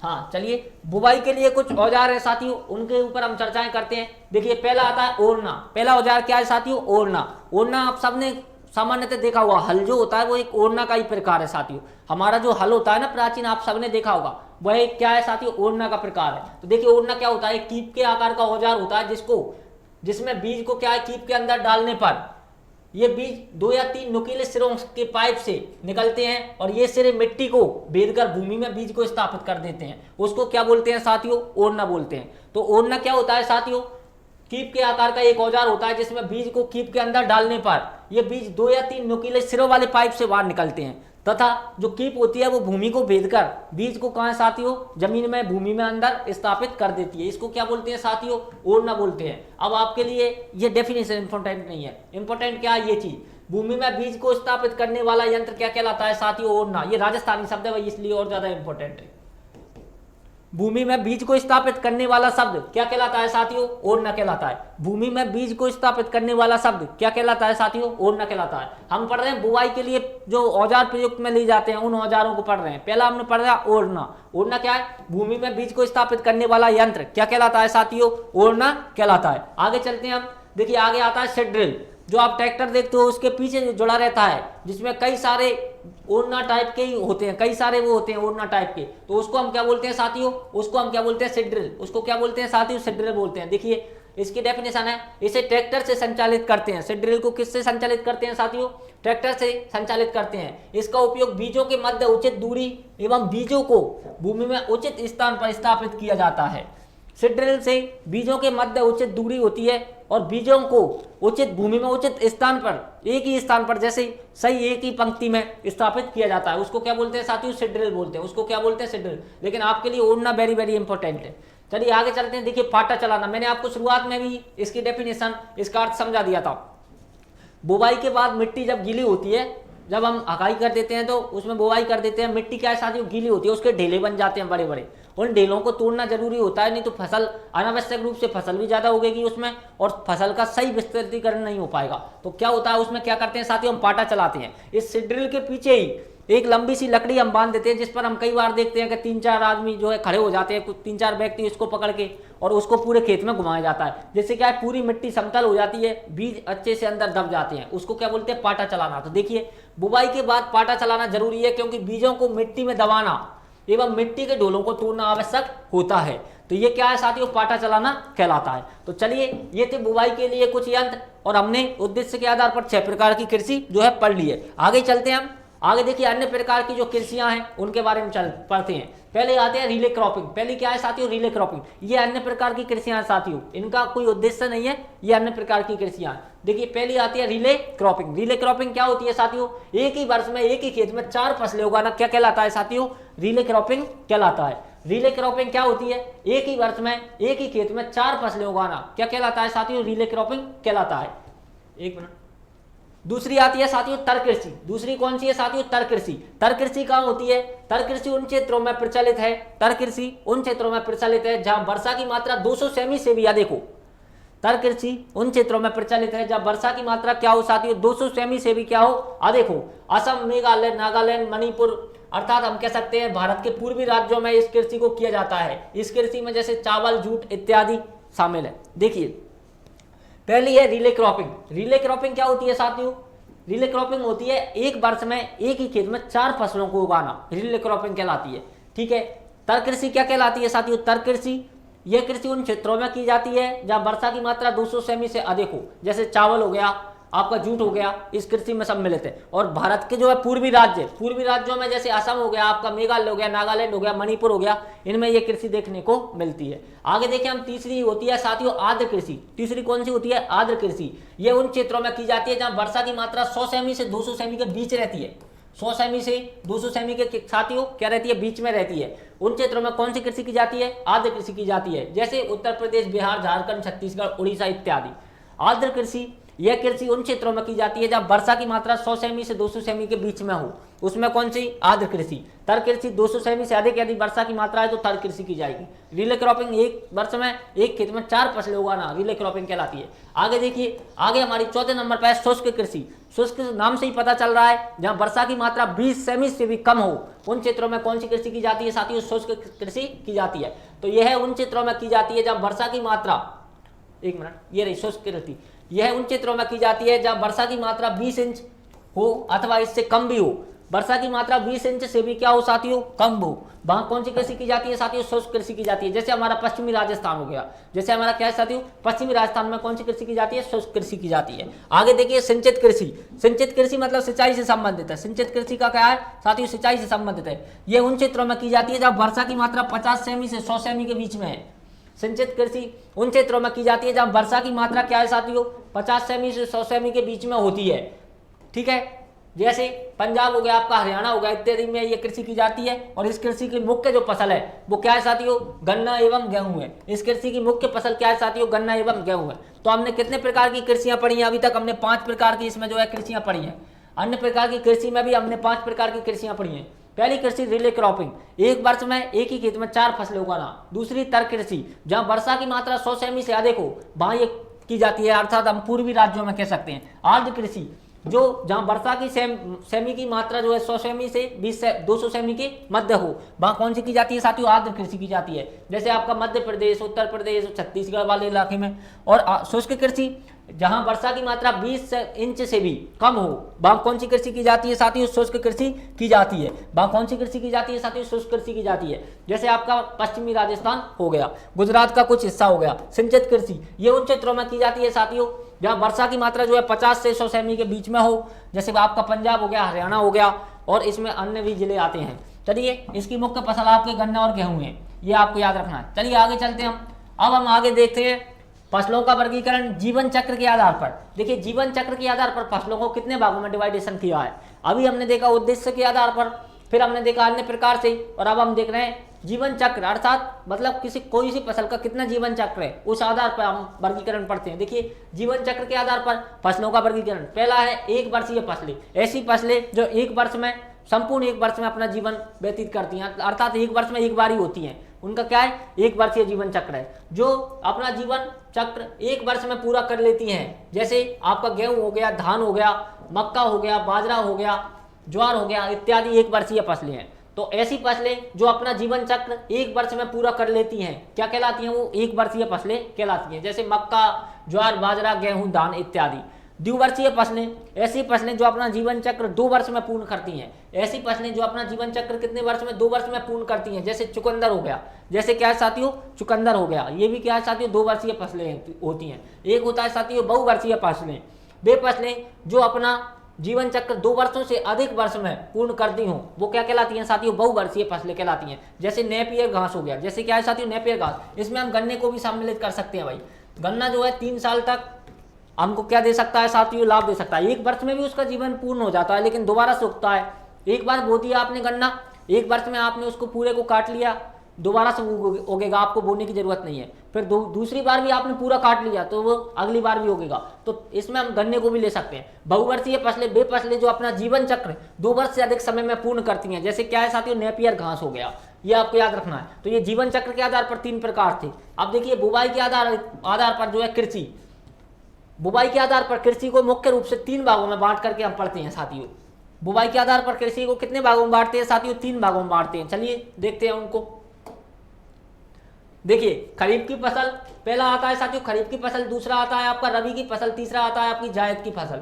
Speaker 1: हाँ चलिए, बुवाई के लिए कुछ औजार है साथियों, उनके ऊपर हम चर्चाएं करते हैं। देखिए पहला आता है ओरना। पहला औजार क्या है साथियों? ओरना। ओरना आप सबने सामान्यतः देखा होगा, हल जो होता है वो एक ओरना का ही प्रकार है साथियों। हमारा जो हल होता है ना प्राचीन, आप सबने देखा होगा, वह एक क्या है साथियों? ओरना का प्रकार है। तो देखिए ओरना क्या होता है? कीप के आकार का औजार होता है जिसमें बीज को क्या है, कीप के अंदर डालने पर ये बीज 2 या 3 नुकीले सिरों के पाइप से निकलते हैं और ये सिरे मिट्टी को बेधकर भूमि में बीज को स्थापित कर देते हैं। उसको क्या बोलते हैं साथियों? ओरना बोलते हैं। तो ओरना क्या होता है साथियों? कीप के आकार का एक औजार होता है जिसमें बीज को कीप के अंदर डालने पर ये बीज 2 या 3 नुकीले सिरों वाले पाइप से बाहर निकलते हैं, तथा जो कीप होती है वो भूमि को भेदकर बीज को कहां साथियों? जमीन में, भूमि में अंदर स्थापित कर देती है। इसको क्या बोलते हैं साथियों? ओरना बोलते हैं। अब आपके लिए ये डेफिनेशन इंपॉर्टेंट नहीं है, इंपॉर्टेंट क्या है ये चीज, भूमि में बीज को स्थापित करने वाला यंत्र क्या कहलाता है साथियों? ओरना। ये राजस्थानी शब्द है भाई, इसलिए और ज्यादा इंपॉर्टेंट है। भूमि में बीज को स्थापित करने वाला शब्द क्या कहलाता है साथियों? ओरना कहलाता है। भूमि में बीज को स्थापित करने वाला शब्द क्या कहलाता है साथियों? ओरना कहलाता है। हम पढ़ रहे हैं बुवाई के लिए जो औजार प्रयुक्त में ली जाते हैं, उन औजारों को पढ़ रहे हैं। पहला हमने पढ़ा ओरना। ओरना क्या है? भूमि में बीज को स्थापित करने वाला यंत्र क्या कहलाता है साथियों? ओरना कहलाता है। आगे चलते हैं हम। देखिए आगे आता है सीड-ड्रिल। जो आप ट्रैक्टर देखते हो उसके पीछे जो जुड़ा रहता है, जिसमें कई सारे ओरना टाइप के ही होते हैं, कई सारे वो होते हैं ओरना टाइप के, तो उसको हम क्या बोलते हैं साथियों? उसको हम क्या बोलते हैं? सीड-ड्रिल। उसको क्या बोलते हैं साथियों? सीड-ड्रिल बोलते हैं। देखिए इसकी डेफिनेशन है, इसे ट्रैक्टर से संचालित करते हैं। सीड-ड्रिल को किससे संचालित करते हैं साथियों? ट्रैक्टर से संचालित करते हैं। इसका उपयोग बीजों के मध्य उचित दूरी एवं बीजों को भूमि में उचित स्थान पर स्थापित किया जाता है। सीड-ड्रिल से बीजों के मध्य उचित दूरी होती है और बीजों को उचित भूमि में उचित स्थान पर, एक ही स्थान पर, जैसे सही एक ही पंक्ति में स्थापित किया जाता है। उसको क्या बोलते हैं साथियों? सीड-ड्रिल बोलते हैं। उसको क्या बोलते हैं? सीड-ड्रिल। लेकिन आपके लिए ओरना वेरी वेरी इंपॉर्टेंट है। चलिए आगे चलते हैं। देखिए पाटा चलाना, मैंने आपको शुरुआत में भी इसकी डेफिनेशन, इसका अर्थ समझा दिया था। बुवाई के बाद मिट्टी जब गीली होती है, जब हम हकाई कर देते हैं तो उसमें बुवाई कर देते हैं, मिट्टी क्या है साथियों? गीली होती है, उसके ढेले बन जाते हैं बड़े बड़े। उन ढेलों को तोड़ना जरूरी होता है, नहीं तो फसल अनावश्यक रूप से फसल भी ज्यादा उगेगी उसमें और फसल का सही विस्तृतीकरण नहीं हो पाएगा। तो क्या होता है उसमें, क्या करते हैं साथियों? हम पाटा चलाते हैं। इस सीड-ड्रिल के पीछे ही एक लंबी सी लकड़ी हम बांध देते हैं, जिस पर हम कई बार देखते हैं कि 3-4 आदमी जो है खड़े हो जाते हैं, 3-4 व्यक्ति इसको पकड़ के, और उसको पूरे खेत में घुमाया जाता है, जिससे क्या है पूरी मिट्टी समतल हो जाती है, बीज अच्छे से अंदर दब जाते हैं। उसको क्या बोलते हैं? पाटा चलाना। तो देखिए बुवाई के बाद पाटा चलाना जरूरी है, क्योंकि बीजों को मिट्टी में दबाना एवं मिट्टी के ढोलों को तोड़ना आवश्यक होता है। तो ये क्या है साथियों? पाटा चलाना कहलाता है। तो चलिए ये थे बुवाई के लिए कुछ यंत्र, और हमने उद्देश्य के आधार पर 6 प्रकार की कृषि जो है पढ़ ली है। आगे चलते हैं हम। आगे देखिए अन्य प्रकार की जो कृषियां हैं उनके बारे में पढ़ते हैं। पहले आते हैं रिले क्रॉपिंग। पहले क्या है साथियों? Relay cropping. ये अन्य प्रकार की कृषियां साथियों, इनका कोई उद्देश्य नहीं है, ये अन्य प्रकार की कृषियां। देखिए पहली आती है रिले क्रॉपिंग। रिले क्रॉपिंग क्या होती है साथियों? एक ही वर्ष में एक ही खेत में 4 फसलें उगाना क्या कहलाता है साथियों? रिले क्रॉपिंग कहलाता है। रिले क्रॉपिंग क्या होती है? एक ही वर्ष में एक ही खेत में 4 फसलें उगाना क्या कहलाता है साथियों? रिले क्रॉपिंग कहलाता है। एक मिनट। दूसरी आती है साथियों तर कृषि। दूसरी कौन सी है साथियों? तर कृषि। तर कृषि कहाँ होती है? तर कृषि उन क्षेत्रों में प्रचलित है, तर कृषि उन क्षेत्रों में प्रचलित है जहां वर्षा की मात्रा 200 सेमी से भी अधिक हो। तर कृषि उन क्षेत्रों में प्रचलित है जहां वर्षा की मात्रा क्या हो साथियों? 200 सेमी से भी क्या हो? अधिक हो। असम, मेघालय, नागालैंड, मणिपुर, अर्थात हम कह सकते हैं भारत के पूर्वी राज्यों में इस कृषि को किया जाता है। इस कृषि में जैसे चावल, जूट इत्यादि शामिल है। देखिए पहली है रिले क्रॉपिंग। रिले क्रॉपिंग क्या होती है साथियों? रिले क्रॉपिंग होती है एक वर्ष में एक ही खेत में 4 फसलों को उगाना, रिले क्रॉपिंग कहलाती है। ठीक है। तर कृषि क्या कहलाती है साथियों? तर कृषि यह कृषि उन क्षेत्रों में की जाती है जहां वर्षा की मात्रा 200 सेमी से अधिक हो, जैसे चावल हो गया, आपका जूट हो गया, इस कृषि में सम्मिलित है। और भारत के जो है पूर्वी राज्यों में जैसे असम हो गया, आपका मेघालय हो गया, नागालैंड हो गया, मणिपुर हो गया, इनमें ये कृषि देखने को मिलती है। आगे देखिए हम तीसरी होती है साथियों आर्द्र कृषि। तीसरी कौन सी होती है? आर्द्र कृषि। ये उन क्षेत्रों में की जाती है जहां वर्षा की मात्रा 100 सेमी से 200 सेमी के बीच रहती है। 100 सेमी से 200 सेमी के साथियों क्या रहती है? बीच में रहती है। उन क्षेत्रों में कौन सी कृषि की जाती है? आर्द्र कृषि की जाती है, जैसे उत्तर प्रदेश, बिहार, झारखंड, छत्तीसगढ़, उड़ीसा इत्यादि। आर्द्र कृषि यह कृषि उन क्षेत्रों में की जाती है जहां वर्षा की मात्रा 100 सेमी से 200 सेमी के बीच में हो। उसमें कौन सी, आर्द्र कृषि। तर कृषि 200 सेमी से अधिक यदि वर्षा की मात्रा है तो तर कृषि की जाएगी। रिले क्रॉपिंग, एक वर्ष में एक खेत में 4 फसलें उगाना रिले क्रॉपिंग कहलाती है। आगे देखिए, आगे हमारी चौथे नंबर पर है शुष्क कृषि। शुष्क नाम से ही पता चल रहा है जहां वर्षा की मात्रा 20 सेमी से भी कम हो उन क्षेत्रों में कौन सी कृषि की जाती है साथियों, शुष्क कृषि की जाती है। तो यह उन क्षेत्रों में की जाती है जहां वर्षा की मात्रा, एक मिनट, ये रही शुष्क कृषि, यह उन क्षेत्रों में की जाती है जहां वर्षा की मात्रा 20 इंच हो अथवा इससे कम भी हो। वर्षा की मात्रा 20 इंच से भी क्या हो साथियों, कम हो, वहां कौन सी कृषि की जाती है साथियों, शुष्क कृषि की जाती है। जैसे हमारा पश्चिमी राजस्थान हो गया, जैसे हमारा क्या है साथियों, पश्चिमी राजस्थान में कौन सी कृषि की जाती है, शुष्क कृषि की जाती है। आगे देखिए सिंचित कृषि। सिंचित कृषि मतलब सिंचाई से संबंधित है। सिंचित कृषि का क्या है साथियों, सिंचाई से संबंधित है। ये उन क्षेत्रों में की जाती है जहां वर्षा की मात्रा 50 सेमी से 100 सेमी के बीच में है। सिंचित कृषि उन क्षेत्रों में की जाती है जहां वर्षा की मात्रा क्या है साथियों, 50 सेमी से 100 सेमी के बीच में होती है। ठीक है, जैसे पंजाब हो गया आपका, हरियाणा हो गया इत्यादि में ये कृषि की जाती है। और इस कृषि की मुख्य जो फसल है वो क्या है साथियों, गन्ना एवं गेहूं है। इस कृषि की मुख्य फसल क्या है साथियों, गन्ना एवं गेहूं है। तो हमने कितने प्रकार की कृषियां पढ़ी हैं अभी तक, हमने 5 प्रकार की इसमें जो है कृषियां पढ़ी हैं। अन्य प्रकार की कृषि में भी हमने 5 प्रकार की कृषियां पढ़ी हैं। पहली कृषि रिले क्रॉपिंग, एक वर्ष में एक ही खेत में 4 फसलें उगाना। दूसरी तर कृषि, जहां वर्षा की मात्रा 100 सेमी से अधिक हो वहां ये की जाती है, अर्थात हम पूर्वी राज्यों में कह सकते हैं। आर्द्र कृषि, जो जहां वर्षा की सेमी की मात्रा जो है 100 सेमी से 200 सेमी के मध्य हो वहां कौन सी की जाती है साथियों, आर्द्र कृषि की जाती है। जैसे आपका मध्य प्रदेश, उत्तर प्रदेश, छत्तीसगढ़ वाले इलाके में। और शुष्क कृषि, जहां वर्षा की मात्रा 20 इंच से भी कम हो वहां कौन सी कृषि की जाती है साथियों, शुष्क कृषि की जाती है। वहां कौन सी कृषि की जाती है साथियों, शुष्क कृषि की जाती है। जैसे आपका पश्चिमी राजस्थान हो गया, गुजरात का कुछ हिस्सा हो गया। सिंचित कृषि, ये उन क्षेत्रों में की जाती है साथियों जहां वर्षा की मात्रा जो है 50 से 100 सेमी के बीच में हो। जैसे आपका पंजाब हो गया, हरियाणा हो गया, और इसमें अन्य भी जिले आते हैं। चलिए, इसकी मुख्य फसल आपके गन्ना और गेहूं है, ये आपको याद रखना है। चलिए आगे चलते हैं अब हम आगे देखते हैं फसलों का वर्गीकरण जीवन चक्र के आधार पर। देखिए, जीवन चक्र के आधार पर फसलों को कितने भागों में डिवाइडेशन किया है। अभी हमने देखा उद्देश्य के आधार पर, फिर हमने देखा अन्य प्रकार से, और अब हम देख रहे हैं जीवन चक्र, अर्थात मतलब कोई सी फसल का कितना जीवन चक्र है उस आधार पर हम वर्गीकरण पढ़ते हैं। देखिए, जीवन चक्र के आधार पर फसलों का वर्गीकरण, पहला है एक वर्षीय फसलें। ऐसी फसलें जो एक वर्ष में, संपूर्ण एक वर्ष में अपना जीवन व्यतीत करती हैं, अर्थात एक वर्ष में एक बार ही होती हैं, उनका क्या है, एक वर्षीय जीवन चक्र है। जो अपना जीवन चक्र एक वर्ष में पूरा कर लेती हैं, जैसे आपका गेहूं हो गया, धान हो गया, मक्का हो गया, बाजरा हो गया, ज्वार हो गया इत्यादि एक वर्षीय फसलें हैं। तो ऐसी फसलें जो अपना जीवन चक्र एक वर्ष में पूरा कर लेती हैं क्या कहलाती हैं, वो एक वर्षीय फसलें कहलाती हैं। जैसे मक्का, ज्वार, बाजरा, गेहूं, धान इत्यादि। द्विवर्षीय फसलें, ऐसी फसलें जो अपना जीवन चक्र 2 वर्ष में पूर्ण करती हैं। ऐसी फसलें जो अपना जीवन चक्र कितने वर्ष में, 2 वर्ष में पूर्ण करती हैं। जैसे चुकंदर हो गया, जैसे क्या है साथियों, चुकंदर हो गया, ये भी क्या है साथियों, 2 वर्षीय फसलें होती हैं। एक होता है साथियों बहुवर्षीय फसलें, वे फसलें जो अपना जीवन चक्र 2 वर्षों से अधिक वर्ष में पूर्ण करती हूँ वो क्या कहलाती हैं साथियों, बहुवर्षीय फसलें कहलाती हैं। जैसे नेपियर घास हो गया, जैसे क्या है साथियों, नेपियर घास, इसमें हम गन्ने को भी सम्मिलित कर सकते हैं। भाई गन्ना जो है 3 साल तक हमको क्या दे सकता है साथियों, लाभ दे सकता है। एक वर्ष में भी उसका जीवन पूर्ण हो जाता है, लेकिन दोबारा से उगता है। एक बार बो दिया आपने गन्ना, एक वर्ष में आपने उसको पूरे को काट लिया, दोबारा से उगेगा, आपको बोने की जरूरत नहीं है। फिर दूसरी बार भी आपने पूरा काट लिया तो वो अगली बार भी उगेगा। तो इसमें हम गन्ने को भी ले सकते हैं। बहुवर्षीय फसलें वे फसलें जो अपना जीवन चक्र 2 वर्ष से अधिक समय में पूर्ण करती हैं। जैसे क्या है साथियों, नेपियर घास हो गया, ये आपको याद रखना है। तो ये जीवन चक्र के आधार पर 3 प्रकार थे। अब देखिए बुवाई के आधार पर जो है कृषि, बुवाई के आधार पर कृषि को मुख्य रूप से 3 भागों में बांट करके हम पढ़ते हैं साथियों। बुवाई के आधार पर कृषि को कितने भागों में बांटते हैं साथियों, 3 भागों में बांटते हैं। चलिए देखते हैं उनको। देखिए, खरीफ की फसल पहला आता है साथियों, खरीफ की फसल, दूसरा आता है आपका रबी की फसल, तीसरा आता है आपकी जायद की फसल।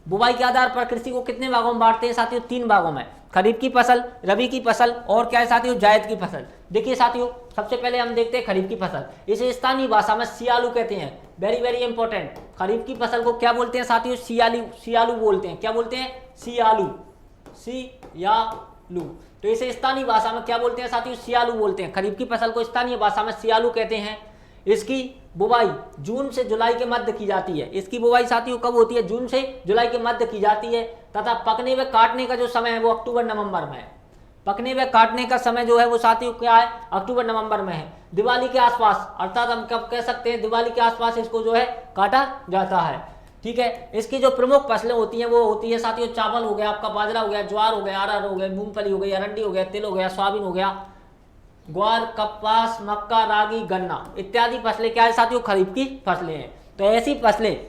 Speaker 1: बुवाई के आधार पर कृषि को कितने भागों में बांटते हैं साथियों, 3 भागों में, खरीफ की फसल, रबी की फसल और क्या है साथियों, जायद की फसल। देखिए साथियों, सबसे पहले हम देखते हैं खरीफ की फसल। इसे स्थानीय भाषा में सियालू कहते हैं, वेरी वेरी इंपॉर्टेंट। खरीफ की फसल को क्या बोलते हैं साथियों, सियालू बोलते हैं। क्या बोलते हैं, सियालू, सियालू। तो इसे स्थानीय भाषा में क्या बोलते हैं साथियों, सियालू बोलते हैं। खरीफ की फसल को स्थानीय भाषा में सियालू कहते हैं। इसकी बुवाई जून से जुलाई के मध्य की जाती है। इसकी बुवाई साथियों कब होती है, जून से जुलाई के मध्य की जाती है, तथा पकने व काटने का जो समय है वो अक्टूबर नवंबर में है। पकने व काटने का समय जो है वो साथियों क्या है, अक्टूबर नवंबर में है। दिवाली के आसपास, अर्थात हम कब कह सकते हैं, दिवाली के आसपास इसको जो है काटा जाता है। ठीक है। इसकी जो प्रमुख फसलें होती हैं वो होती है साथियों चावल हो गया, आपका बाजरा हो गया, ज्वार हो गया, अरहर हो गया, मूंगफली हो गई, अरंडी हो गया, तिल हो गया, सोयाबीन हो गया, ग्वार, कपास, मक्का, रागी, गन्ना इत्यादि फसलें क्या है साथियों, खरीफ की फसलें हैं। तो ऐसी फसलें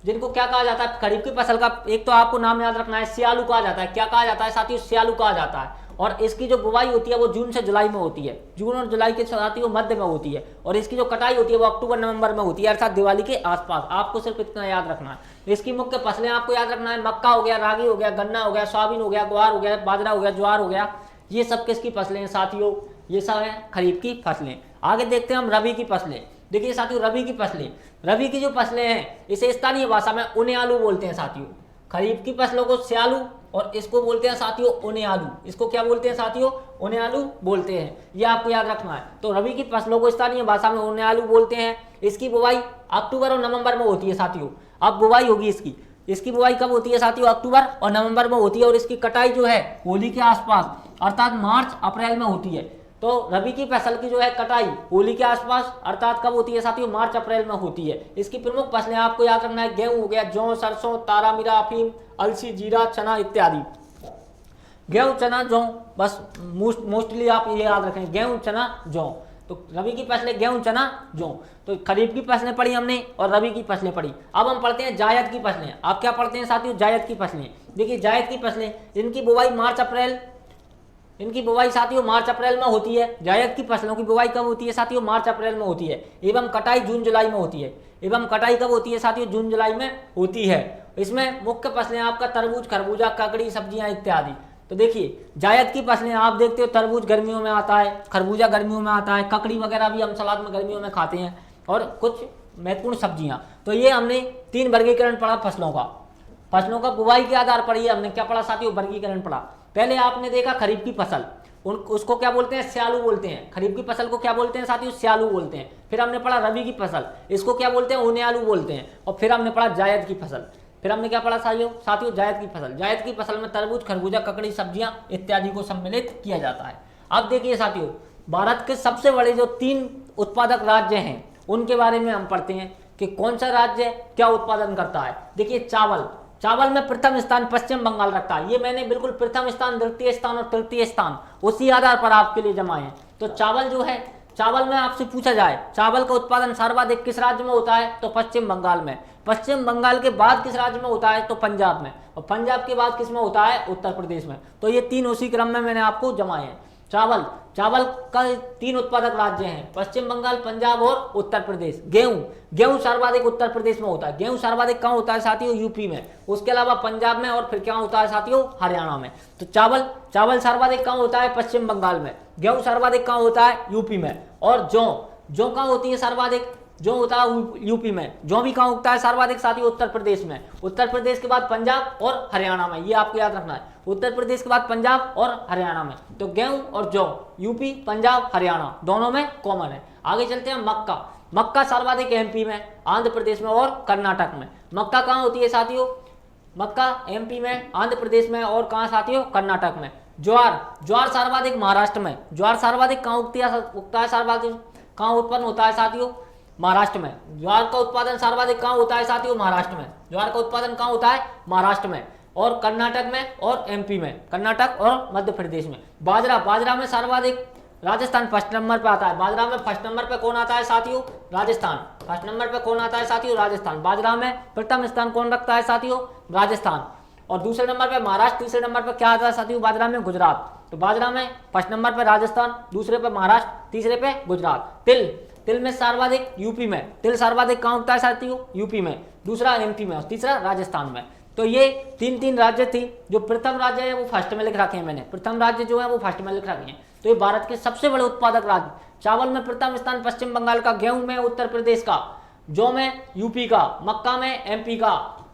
Speaker 1: जिनको क्या कहा जाता है, खरीफ की फसल का एक तो आपको नाम याद रखना है, सियालू कहा जाता है। क्या कहा जाता है साथियों, सियालू कहा जाता है। और इसकी जो बुवाई होती है वो जून से जुलाई में होती है, जून और जुलाई के साथियों मध्य में होती है। और इसकी जो कटाई होती है वो अक्टूबर नवंबर में होती है, अर्थात दिवाली के आसपास। आपको सिर्फ इतना याद रखना है। इसकी मुख्य फसलें आपको याद रखना है, मक्का हो गया, रागी हो गया, गन्ना हो गया, सोयाबीन हो गया, ग्वार हो गया, बाजरा हो गया, ज्वार हो गया। ये सब किसकी फसलें हैं साथियों, ये सब है खरीफ की फसलें। आगे देखते हैं हम रबी की फसलें। देखिए साथियों रबी की फसलें, रबी की जो फसलें हैं इसे स्थानीय भाषा में उन्हें आलू बोलते हैं साथियों। खरीफ की फसलों को स्यालू और इसको बोलते हैं साथियों उन्हें आलू। इसको क्या बोलते हैं साथियों, उन्हें आलू बोलते हैं। ये आपको याद रखना है। तो रबी की फसलों को स्थानीय भाषा में उन्हें आलू बोलते हैं। इसकी बुवाई अक्टूबर और नवंबर में होती है साथियों। अब बुवाई होगी इसकी बुवाई कब होती है साथियों, अक्टूबर और नवंबर में होती है। और इसकी कटाई जो है होली के आसपास अर्थात मार्च अप्रैल में होती है। तो रबी की फसल की जो है कटाई होली के आसपास अर्थात कब होती है साथियों, मार्च अप्रैल में होती है। इसकी प्रमुख फसलें आपको याद रखना है, गेहूं हो गया, जौ, सरसों, तारा मीरा, अफीम, अलसी, जीरा, चना इत्यादि। गेहूं, चना, जौ, बस मोस्टली आप ये याद रखें, गेहूं, चना, जौ। तो रबी की फसलें गेहूं, चना, जौ। तो खरीफ की फसलें पढ़ी हमने और रबी की फसलें पढ़ी। अब हम पढ़ते हैं जायद की फसलें। आप क्या पढ़ते हैं साथियों, जायद की फसलें। देखिए जायद की फसलें, इनकी बुवाई मार्च अप्रैल, इनकी बुवाई साथियों मार्च अप्रैल में होती है। जायद की फसलों की बुवाई कब होती है साथियों, मार्च अप्रैल में होती है। एवं कटाई जून जुलाई में होती है। एवं कटाई कब होती है साथियों, जून जुलाई में होती है। इसमें मुख्य फसलें आपका तरबूज, खरबूजा, ककड़ी, सब्जियां इत्यादि। तो देखिए जायद की फसलें आप देखते हो, तरबूज गर्मियों में आता है, खरबूजा गर्मियों में आता है, ककड़ी वगैरह भी हम सलाद में गर्मियों में खाते हैं, और कुछ महत्वपूर्ण सब्जियां। तो ये हमने 3 वर्गीकरण पढ़ा फसलों का। फसलों का बुवाई के आधार पर ये हमने क्या पढ़ा साथियों, वर्गीकरण पढ़ा। पहले आपने देखा खरीफ की फसल, उसको क्या बोलते हैं, स्यालू बोलते हैं। खरीफ की फसल को क्या बोलते हैं साथियों, स्यालू बोलते हैं। फिर हमने पढ़ा रबी की फसल, इसको क्या बोलते हैं, उन्हें आलू बोलते हैं। और फिर हमने पढ़ा जायद की फसल। फिर हमने क्या पढ़ा साथियों, जायद की फसल। जायद की फसल में तरबूज, खरबूजा, ककड़ी, सब्जियां इत्यादि को सम्मिलित किया जाता है। अब देखिए साथियों, भारत के सबसे बड़े जो 3 उत्पादक राज्य हैं उनके बारे में हम पढ़ते हैं कि कौन सा राज्य क्या उत्पादन करता है। देखिए चावल में प्रथम स्थान पश्चिम बंगाल रखता है। ये मैंने बिल्कुल प्रथम स्थान, द्वितीय स्थान और तृतीय स्थान उसी आधार पर आपके लिए जमाए हैं। तो चावल जो है, चावल में आपसे पूछा जाए चावल का उत्पादन सर्वाधिक किस राज्य में होता है, तो पश्चिम बंगाल में। पश्चिम बंगाल के बाद किस राज्य में होता है, तो पंजाब में। और पंजाब के बाद किस में होता है, उत्तर प्रदेश में। तो ये 3 उसी क्रम में मैंने आपको जमाए हैं। चावल का 3 उत्पादक राज्य हैं, पश्चिम बंगाल, पंजाब और उत्तर प्रदेश। गेहूं सर्वाधिक उत्तर प्रदेश में होता है। गेहूं सर्वाधिक कहाँ होता है साथियों, यूपी में। उसके अलावा पंजाब में, और फिर क्या होता है साथियों, हरियाणा में। तो चावल सर्वाधिक कहाँ होता है, पश्चिम बंगाल में। गेहूं सर्वाधिक कहाँ होता है, यूपी में। और जौ कहाँ होती है सर्वाधिक, जो होता है यूपी में। जौ भी कहाँ उगता है सर्वाधिक साथियों, उत्तर प्रदेश में। उत्तर प्रदेश के बाद पंजाब और हरियाणा में। ये आपको याद रखना है, उत्तर प्रदेश के बाद पंजाब और हरियाणा में। तो गेहूं और जौ यूपी, पंजाब, हरियाणा दोनों में कॉमन है। आगे चलते हैं, मक्का सर्वाधिक एमपी में, आंध्र प्रदेश में और कर्नाटक में। मक्का कहाँ होती है साथियों, मक्का एमपी में, आंध्र प्रदेश में और कहाँ साथियों, कर्नाटक में। ज्वार सर्वाधिक महाराष्ट्र में। ज्वार सर्वाधिक कहाँ उगता है सर्वाधिक कहाँ उत्पन्न होता है साथियों, महाराष्ट्र में। ज्वार का उत्पादन सर्वाधिक कहाँ होता है साथियों, महाराष्ट्र में। ज्वार का उत्पादन कहाँ होता है, महाराष्ट्र में और कर्नाटक में और एमपी में, कर्नाटक और मध्य प्रदेश में। बाजरा में सर्वाधिक राजस्थान फर्स्ट नंबर पे आता है। बाजरा में फर्स्ट नंबर पे कौन आता है साथियों, राजस्थान। फर्स्ट नंबर पे कौन आता है साथियों, राजस्थान। बाजरा में प्रथम स्थान कौन रखता है साथियों, राजस्थान। और दूसरे नंबर पे महाराष्ट्र, तीसरे नंबर पे क्या आता है साथियों, बाजरा में गुजरात। तो बाजरा में फर्स्ट नंबर पे राजस्थान, दूसरे पे महाराष्ट्र, तीसरे पे गुजरात। तिल में सर्वाधिक यूपी में। तिल सर्वाधिक कहाँ उगता है साथियों, यूपी में, दूसरा एमपी में और तीसरा राजस्थान में। तो ये 3 राज्य थी। जो प्रथम राज्य है वो फर्स्ट में लिख रखे हैं मैंने, प्रथम राज्य जो है वो फर्स्ट में लिख रखे हैं। तो ये भारत के सबसे बड़े उत्पादक राज्य। चावल में प्रथम स्थान पश्चिम बंगाल का, गेहूं में उत्तर प्रदेश का, जौ में यूपी का, मक्का में एमपी का,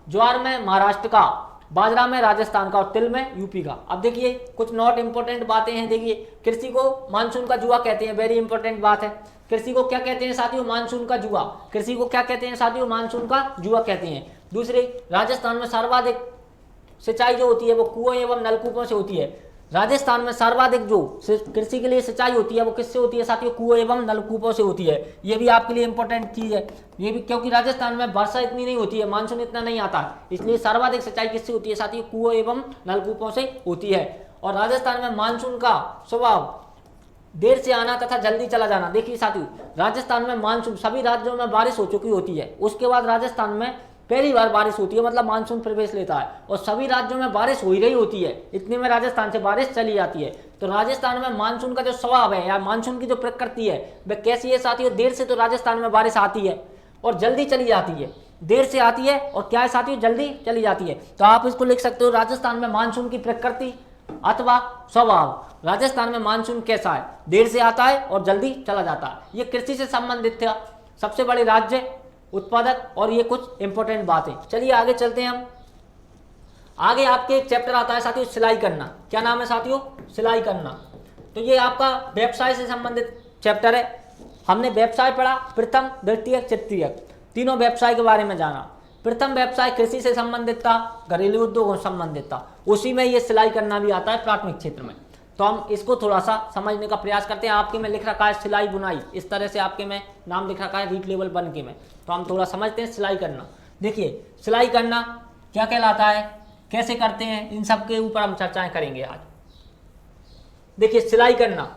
Speaker 1: ज्वार में महाराष्ट्र का, बाजरा में राजस्थान का और तिल में यूपी का। अब देखिए कुछ नॉट इंपोर्टेंट बातें हैं। देखिए कृषि को मानसून का जुआ कहते हैं, वेरी इंपॉर्टेंट बात है। कृषि को क्या कहते हैं साथियों, मानसून का जुआ। कृषि को क्या कहते हैं साथियों, मानसून का जुआ कहते हैं। दूसरे, राजस्थान में सर्वाधिक सिंचाई जो होती है वो कुओं एवं नलकूपों से होती है। राजस्थान में सर्वाधिक जो कृषि के लिए सिंचाई होती है वो किससे होती है साथियों? कुएं एवं नलकूपों से होती है। ये भी आपके लिए इंपॉर्टेंट चीज है, ये भी, क्योंकि राजस्थान में वर्षा इतनी नहीं होती है, मानसून इतना नहीं आता, इसलिए सर्वाधिक सिंचाई किससे होती है साथियों? कुएं एवं नलकूपों से होती है। और राजस्थान में मानसून का स्वभाव देर से आना तथा जल्दी चला जाना। देखिए साथियों, राजस्थान में मानसून, सभी राज्यों में बारिश हो चुकी होती है, उसके बाद राजस्थान में पहली बार बारिश होती है, मतलब मानसून प्रवेश लेता है, और सभी राज्यों में बारिश हो ही रही होती है, इतने में राजस्थान से बारिश चली जाती है। तो राजस्थान में मानसून का जो स्वभाव है या मानसून की जो प्रकृति है वह कैसी है साथियों? देर से तो राजस्थान में बारिश आती है और जल्दी चली जाती है, देर से आती है और क्या है साथियों? जल्दी चली जाती है। तो आप इसको लिख सकते हो, राजस्थान में मानसून की प्रकृति अथवा स्वभाव। राजस्थान में मानसून कैसा है? देर से आता है और जल्दी चला जाता है। ये कृषि से संबंधित था, सबसे बड़े राज्य, उत्पादक, और ये कुछ इंपॉर्टेंट बातें। चलिए आगे चलते हैं हम। आगे आपके एक चैप्टर आता है साथियों, सिलाई करना। क्या नाम है साथियों? सिलाई करना। तो ये आपका व्यवसाय से संबंधित चैप्टर है। हमने व्यवसाय पढ़ा, प्रथम, द्वितीय, तृतीय, तीनों व्यवसाय के बारे में जाना। प्रथम व्यवसाय कृषि से संबंधित था, घरेलू उद्योगों से संबंधित था, उसी में ये सिलाई करना भी आता है प्राथमिक क्षेत्र में। तो हम इसको थोड़ा सा समझने का प्रयास करते हैं। आपके में लिख रखा है सिलाई बुनाई, इस तरह से आपके में नाम लिख रखा है रीट लेवल 1 के में। तो हम थोड़ा समझते हैं सिलाई करना। देखिए सिलाई करना क्या कहलाता है, कैसे करते हैं, इन सब के ऊपर हम चर्चाएं करेंगे आज। देखिए सिलाई करना,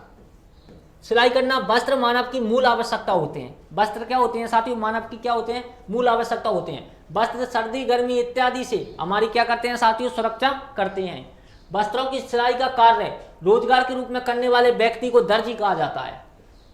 Speaker 1: सिलाई करना वस्त्र मानव की मूल आवश्यकता होते हैं। वस्त्र क्या होते हैं साथियों? मानव की क्या होते हैं? मूल आवश्यकता होते हैं। वस्त्र सर्दी गर्मी इत्यादि से हमारी क्या करते हैं साथियों? सुरक्षा करते हैं। वस्त्रों की सिलाई का कार्य रोजगार के रूप में करने वाले व्यक्ति को दर्जी कहा जाता है।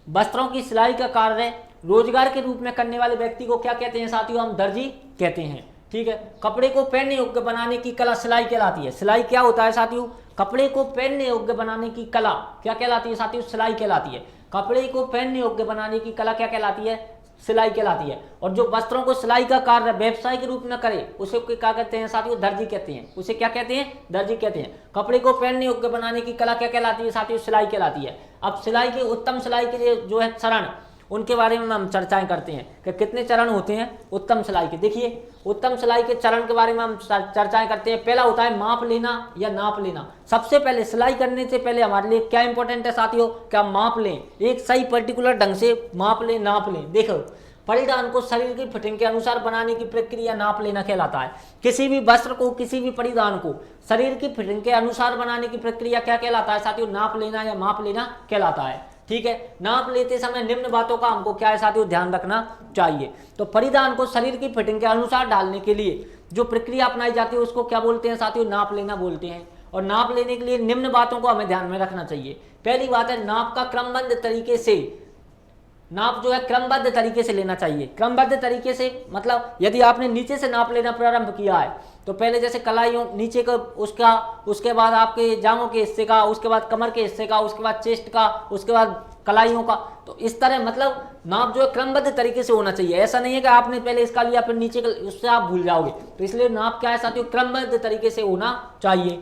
Speaker 1: वस्त्रों की सिलाई का कार्य रोजगार के रूप में करने वाले व्यक्ति को क्या कहते हैं साथियों? हम दर्जी कहते हैं। ठीक है। कपड़े को पहनने योग्य बनाने की कला सिलाई कहलाती है। सिलाई क्या होता है साथियों? कपड़े को पहनने योग्य बनाने की कला क्या कहलाती है साथियों? सिलाई कहलाती है। कपड़े को पहनने योग्य बनाने की कला क्या कहलाती है? सिलाई कहलाती है। और जो वस्त्रों को सिलाई का कार्य व्यवसाय के रूप में करे उसे क्या कहते हैं साथियों? दर्जी कहते हैं। उसे क्या कहते हैं? दर्जी कहते हैं। कपड़े को पहनने योग्य बनाने की कला क्या कहलाती है साथियों? सिलाई कहलाती है। अब सिलाई के उत्तम सिलाई के लिए जो है चरण, उनके बारे में हम चर्चाएं करते हैं कि कितने चरण होते हैं उत्तम सिलाई के। देखिए उत्तम सिलाई के चरण के बारे में हम चर्चाएं करते हैं। पहला होता है माप लेना या नाप लेना। सबसे पहले सिलाई करने से पहले हमारे लिए क्या इंपॉर्टेंट है साथियों? क्या माप लें, एक सही पर्टिकुलर ढंग से माप लें, नाप लें। देखो परिधान को शरीर की फिटिंग के अनुसार बनाने की प्रक्रिया नाप लेना कहलाता है। किसी भी वस्त्र को, किसी भी परिधान को शरीर की फिटिंग के अनुसार बनाने की प्रक्रिया क्या कहलाता है साथियों? नाप लेना या माप लेना कहलाता है। ठीक है। नाप लेते समय निम्न बातों का हमको क्या है साथियों? ध्यान रखना चाहिए। तो परिधान को शरीर की फिटिंग के अनुसार डालने के लिए जो प्रक्रिया अपनाई जाती है उसको क्या बोलते हैं साथियों? नाप लेना बोलते हैं। और नाप लेने के लिए निम्न बातों को हमें ध्यान में रखना चाहिए। पहली बात है नाप का क्रमबद्ध तरीके से, नाप जो है क्रमबद्ध तरीके से लेना चाहिए। क्रमबद्ध तरीके से मतलब यदि आपने नीचे से नाप लेना प्रारंभ किया है तो पहले जैसे कलाइयों नीचे का उसका, उसके बाद आपके जांघों के हिस्से का, उसके बाद कमर के हिस्से का, उसके बाद चेस्ट का, उसके बाद कलाइयों का, तो इस तरह मतलब नाप जो है क्रमबद्ध तरीके से होना चाहिए। ऐसा नहीं है कि आपने पहले इसका लिया फिर नीचे का, उससे आप भूल जाओगे। तो इसलिए नाप क्या है साथियों? क्रमबद्ध तरीके से होना चाहिए।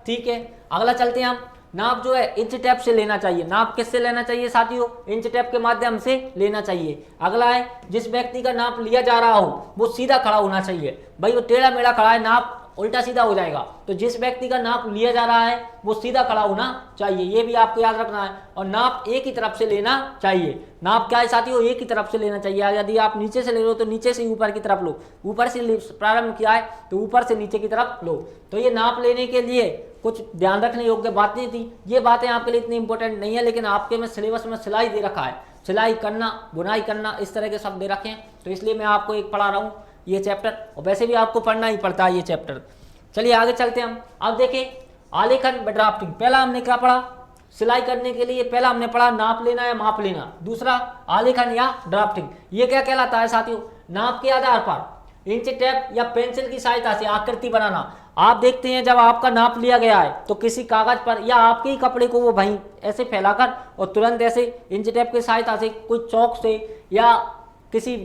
Speaker 1: ठीक है। अगला चलते हैं हम। नाप जो है इंच टेप से लेना चाहिए। नाप किससे लेना चाहिए साथियों? इंच टेप के माध्यम से लेना चाहिए। अगला है जिस व्यक्ति का नाप लिया जा रहा हो वो सीधा खड़ा होना चाहिए। भाई वो टेढ़ा मेढ़ा खड़ा है, नाप उल्टा सीधा हो जाएगा। तो जिस व्यक्ति का नाप लिया जा रहा है वो सीधा खड़ा होना चाहिए, ये भी आपको याद रखना है। और नाप एक ही तरफ से लेना चाहिए। नाप क्या है साथियों? एक ही तरफ से लेना चाहिए। यदि आप नीचे से ले लो तो नीचे से ऊपर की तरफ लो, ऊपर से प्रारंभ किया है तो ऊपर से नीचे की तरफ लो। तो ये नाप लेने के लिए कुछ ध्यान रखने योग्य बातें थी। ये बातें आपके लिए इतनी इंपॉर्टेंट नहीं है, लेकिन आपके में सिलेबस में सिलाई दे रखा है, सिलाई करना, बुनाई करना, इस तरह के शब्द दे रखे हैं, तो इसलिए मैं आपको एक पढ़ा रहा हूँ ये चैप्टर। और वैसे भी आपको पढ़ना ही पड़ता है ये चैप्टर। चलिए आगे चलते हैं हम। अब देखिए आलेखन व ड्राफ्टिंग। पहला हमने क्या पढ़ा? सिलाई करने के लिए पहला हमने पढ़ा नाप लेना या माप लेना। दूसरा आलेखन या ड्राफ्टिंग। ये क्या कहलाता है साथियों? नाप के आधार पर इंच टेप या पेंसिल की सहायता से आकृति बनाना। आप देखते हैं जब आपका नाप लिया गया है तो किसी कागज पर या आपके ही कपड़े को वो भाई ऐसे फैलाकर और तुरंत ऐसे इंच टेप की सहायता से, कोई चौक से या किसी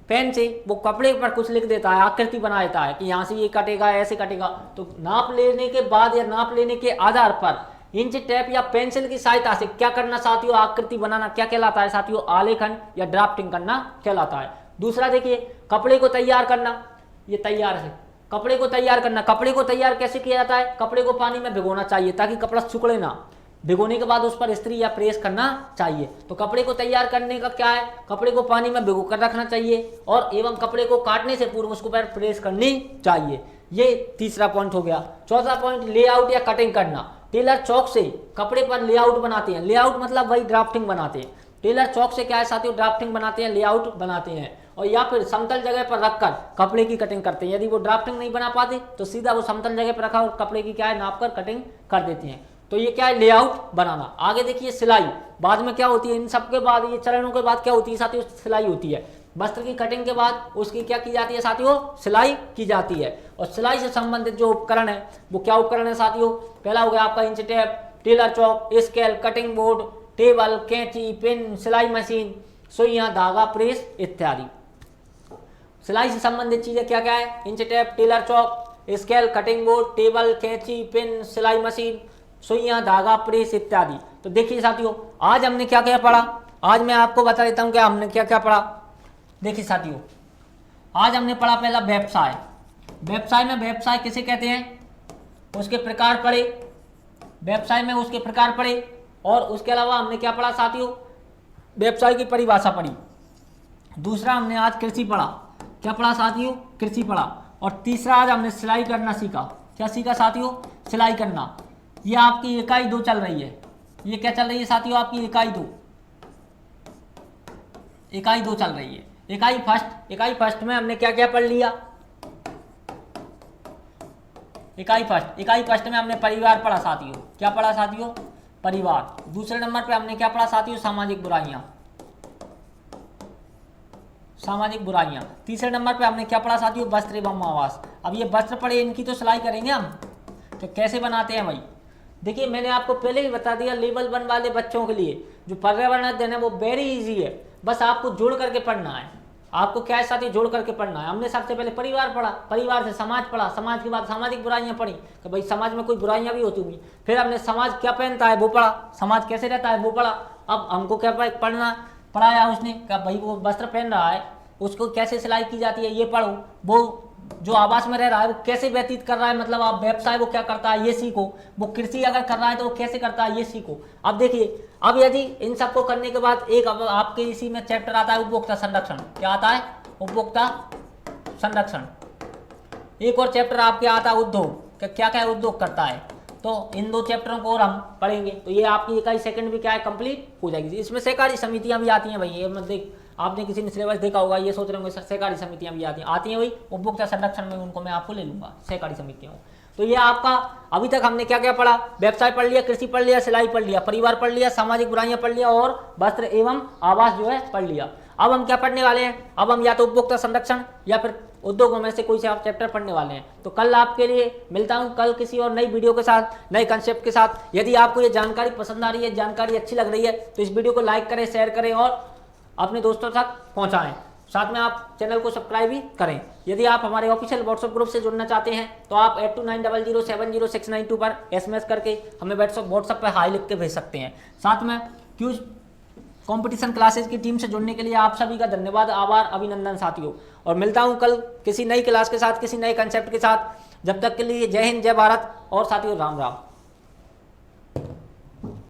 Speaker 1: पेन से वो कपड़े पर कुछ लिख देता है, आकृति बना देता है कि यहाँ से ये कटेगा, ऐसे कटेगा। तो नाप लेने के बाद या नाप लेने के आधार पर इंच टेप या पेंसिल की सहायता से क्या करना साथियों? आकृति बनाना क्या कहलाता है साथियों? आलेखन या ड्राफ्टिंग करना कहलाता है। दूसरा देखिए कपड़े को तैयार करना। ये तैयार है, कपड़े को तैयार करना। कपड़े को तैयार कैसे किया जाता है? कपड़े को पानी में भिगोना चाहिए ताकि कपड़ा सिकुड़े ना। भिगोने के बाद उस पर इस्त्री या प्रेस करना चाहिए। तो कपड़े को तैयार करने का क्या है? कपड़े को पानी में भिगो कर रखना चाहिए और एवं कपड़े को काटने से पूर्व उसको पर प्रेस करनी चाहिए। ये तीसरा पॉइंट हो गया। चौथा पॉइंट, लेआउट या कटिंग करना। टेलर चौक से कपड़े पर लेआउट बनाते हैं। लेआउट मतलब वही ड्राफ्टिंग बनाते हैं। टेलर चौक से क्या है साथियों? ड्राफ्टिंग बनाते हैं, लेआउट बनाते हैं। और या फिर समतल जगह पर रखकर कपड़े की कटिंग करते हैं। यदि वो ड्राफ्टिंग नहीं बना पाते तो सीधा वो समतल जगह पर रखा और कपड़े की क्या है नाप कर कटिंग कर देते हैं। तो ये क्या है? लेआउट बनाना। आगे देखिए सिलाई। बाद में क्या होती है? इन सब के बाद, ये चरणों के बाद क्या होती है साथियों? सिलाई होती है। वस्त्र की कटिंग के बाद उसकी क्या की जाती है साथियों? सिलाई की जाती है। और सिलाई से संबंधित जो उपकरण है वो क्या उपकरण है साथियों? पहला हो गया आपका इंच टेप, टेलर चौक, स्केल, कटिंग बोर्ड, टेबल, कैंची, पेन, सिलाई मशीन, सुइयां, धागा, प्रेस इत्यादि। सिलाई से संबंधित चीजें क्या क्या है? इंच टेप, टेलर चौक, स्केल, कटिंग बोर्ड, टेबल, कैंची, पेन, सिलाई मशीन, सुइयां, धागा, प्रेस इत्यादि। तो देखिए साथियों, आज हमने क्या क्या पढ़ा? आज मैं आपको बता देता हूं क्या हमने क्या क्या पढ़ा। देखिए साथियों, आज हमने पढ़ा पहला व्यवसाय। व्यवसाय में व्यवसाय किसे कहते हैं? उसके प्रकार पढ़े। व्यवसाय में उसके प्रकार पढ़े। और उसके अलावा हमने क्या पढ़ा साथियों? व्यवसाय की परिभाषा पढ़ी। दूसरा हमने आज कृषि पढ़ा। क्या पढ़ा साथियों? कृषि पढ़ा। और तीसरा आज हमने सिलाई करना सीखा। क्या सीखा साथियों? सिलाई करना। ये आपकी इकाई 2 चल रही है। ये क्या चल रही है साथियों? आपकी इकाई 2। इकाई 2 चल रही है। इकाई फर्स्ट में हमने क्या क्या पढ़ लिया? इकाई फर्स्ट में हमने परिवार पढ़ा साथियों। क्या पढ़ा साथियों? परिवार। दूसरे नंबर पे हमने क्या पढ़ा साथियों? सामाजिक बुराइयां। तीसरे नंबर पे हमने क्या पढ़ा साथियों? वस्त्र एवं आवास। अब ये वस्त्र पढ़े, इनकी तो सिलाई करेंगे हम। तो कैसे बनाते हैं भाई? देखिए, मैंने आपको पहले ही बता दिया, लेवल 1 वाले बच्चों के लिए जो पर्यावरण अध्ययन है वो वेरी इजी है। बस आपको जोड़ करके पढ़ना है। आपको क्या है साथियों? जोड़ करके पढ़ना है। हमने सबसे पहले परिवार पढ़ा, परिवार से समाज पढ़ा, समाज के बाद सामाजिक बुराइयां पढ़ी कि भाई समाज में कोई बुराइयां भी होती होंगी। फिर हमने समाज क्या पहनता है वो पढ़ा, समाज कैसे रहता है वो पढ़ा। अब हमको क्या पढ़ाया उसने? क्या भाई वो वस्त्र पहन रहा है, उसको कैसे सिलाई की जाती है ये पढ़ो। वो जो आवास में रह रहा है वो कैसे व्यतीत कर रहा है, मतलब आप व्यवसाय वो क्या करता है ये सीखो। वो कृषि अगर कर रहा है तो वो कैसे करता है ये सीखो। अब देखिए, अब यदि इन सबको करने के बाद एक अब आपके इसी में चैप्टर आता है उपभोक्ता संरक्षण। क्या आता है? उपभोक्ता संरक्षण। एक और चैप्टर आपके आता है उद्योग। क्या क्या उद्योग करता है। तो इन 2 चैप्टरों को और हम पढ़ेंगे तो ये आपकी इकाई सेकंड भी क्या है? कंप्लीट हो जाएगी। इसमें सहकारी समितियां भी आती हैं भाई। ये मत देख, आपने किसी ने सिलेबस देखा होगा, ये सोच रहे होंगे सर सहकारी समितियां भी आती हैं वही उपभोक्ता संरक्षण में, उनको मैं आपको ले लूंगा सहकारी समितियों। तो ये आपका अभी तक हमने क्या क्या पढ़ा? व्यवसाय पढ़ लिया, कृषि पढ़ लिया, सिलाई पढ़ लिया, परिवार पढ़ लिया, सामाजिक बुराइयां पढ़ लिया और वस्त्र एवं आवास जो है पढ़ लिया। अब हम क्या पढ़ने वाले हैं? अब हम या तो उपभोक्ता संरक्षण या फिर उद्योगों में से कोई से आप चैप्टर पढ़ने वाले हैं। तो कल आपके लिए मिलता हूं, कल किसी और नई वीडियो के साथ, नए कंसेप्ट के साथ। यदि आपको ये जानकारी पसंद आ रही है, जानकारी अच्छी लग रही है तो इस वीडियो को लाइक करें, शेयर करें और अपने दोस्तों तक पहुंचाएं। साथ में आप चैनल को सब्सक्राइब भी करें। यदि आप हमारे ऑफिशियल व्हाट्सएप ग्रुप से जुड़ना चाहते हैं तो आप 8290070692 पर SMS करके हमें व्हाट्सएप पर हाई लिख के भेज सकते हैं। साथ में क्यूज कंपटीशन क्लासेस की टीम से जुड़ने के लिए आप सभी का धन्यवाद, आभार, अभिनंदन साथियों। और मिलता हूं कल किसी नई क्लास के साथ, किसी नए कंसेप्ट के साथ। जब तक के लिए जय हिंद, जय भारत और साथियों राम राम।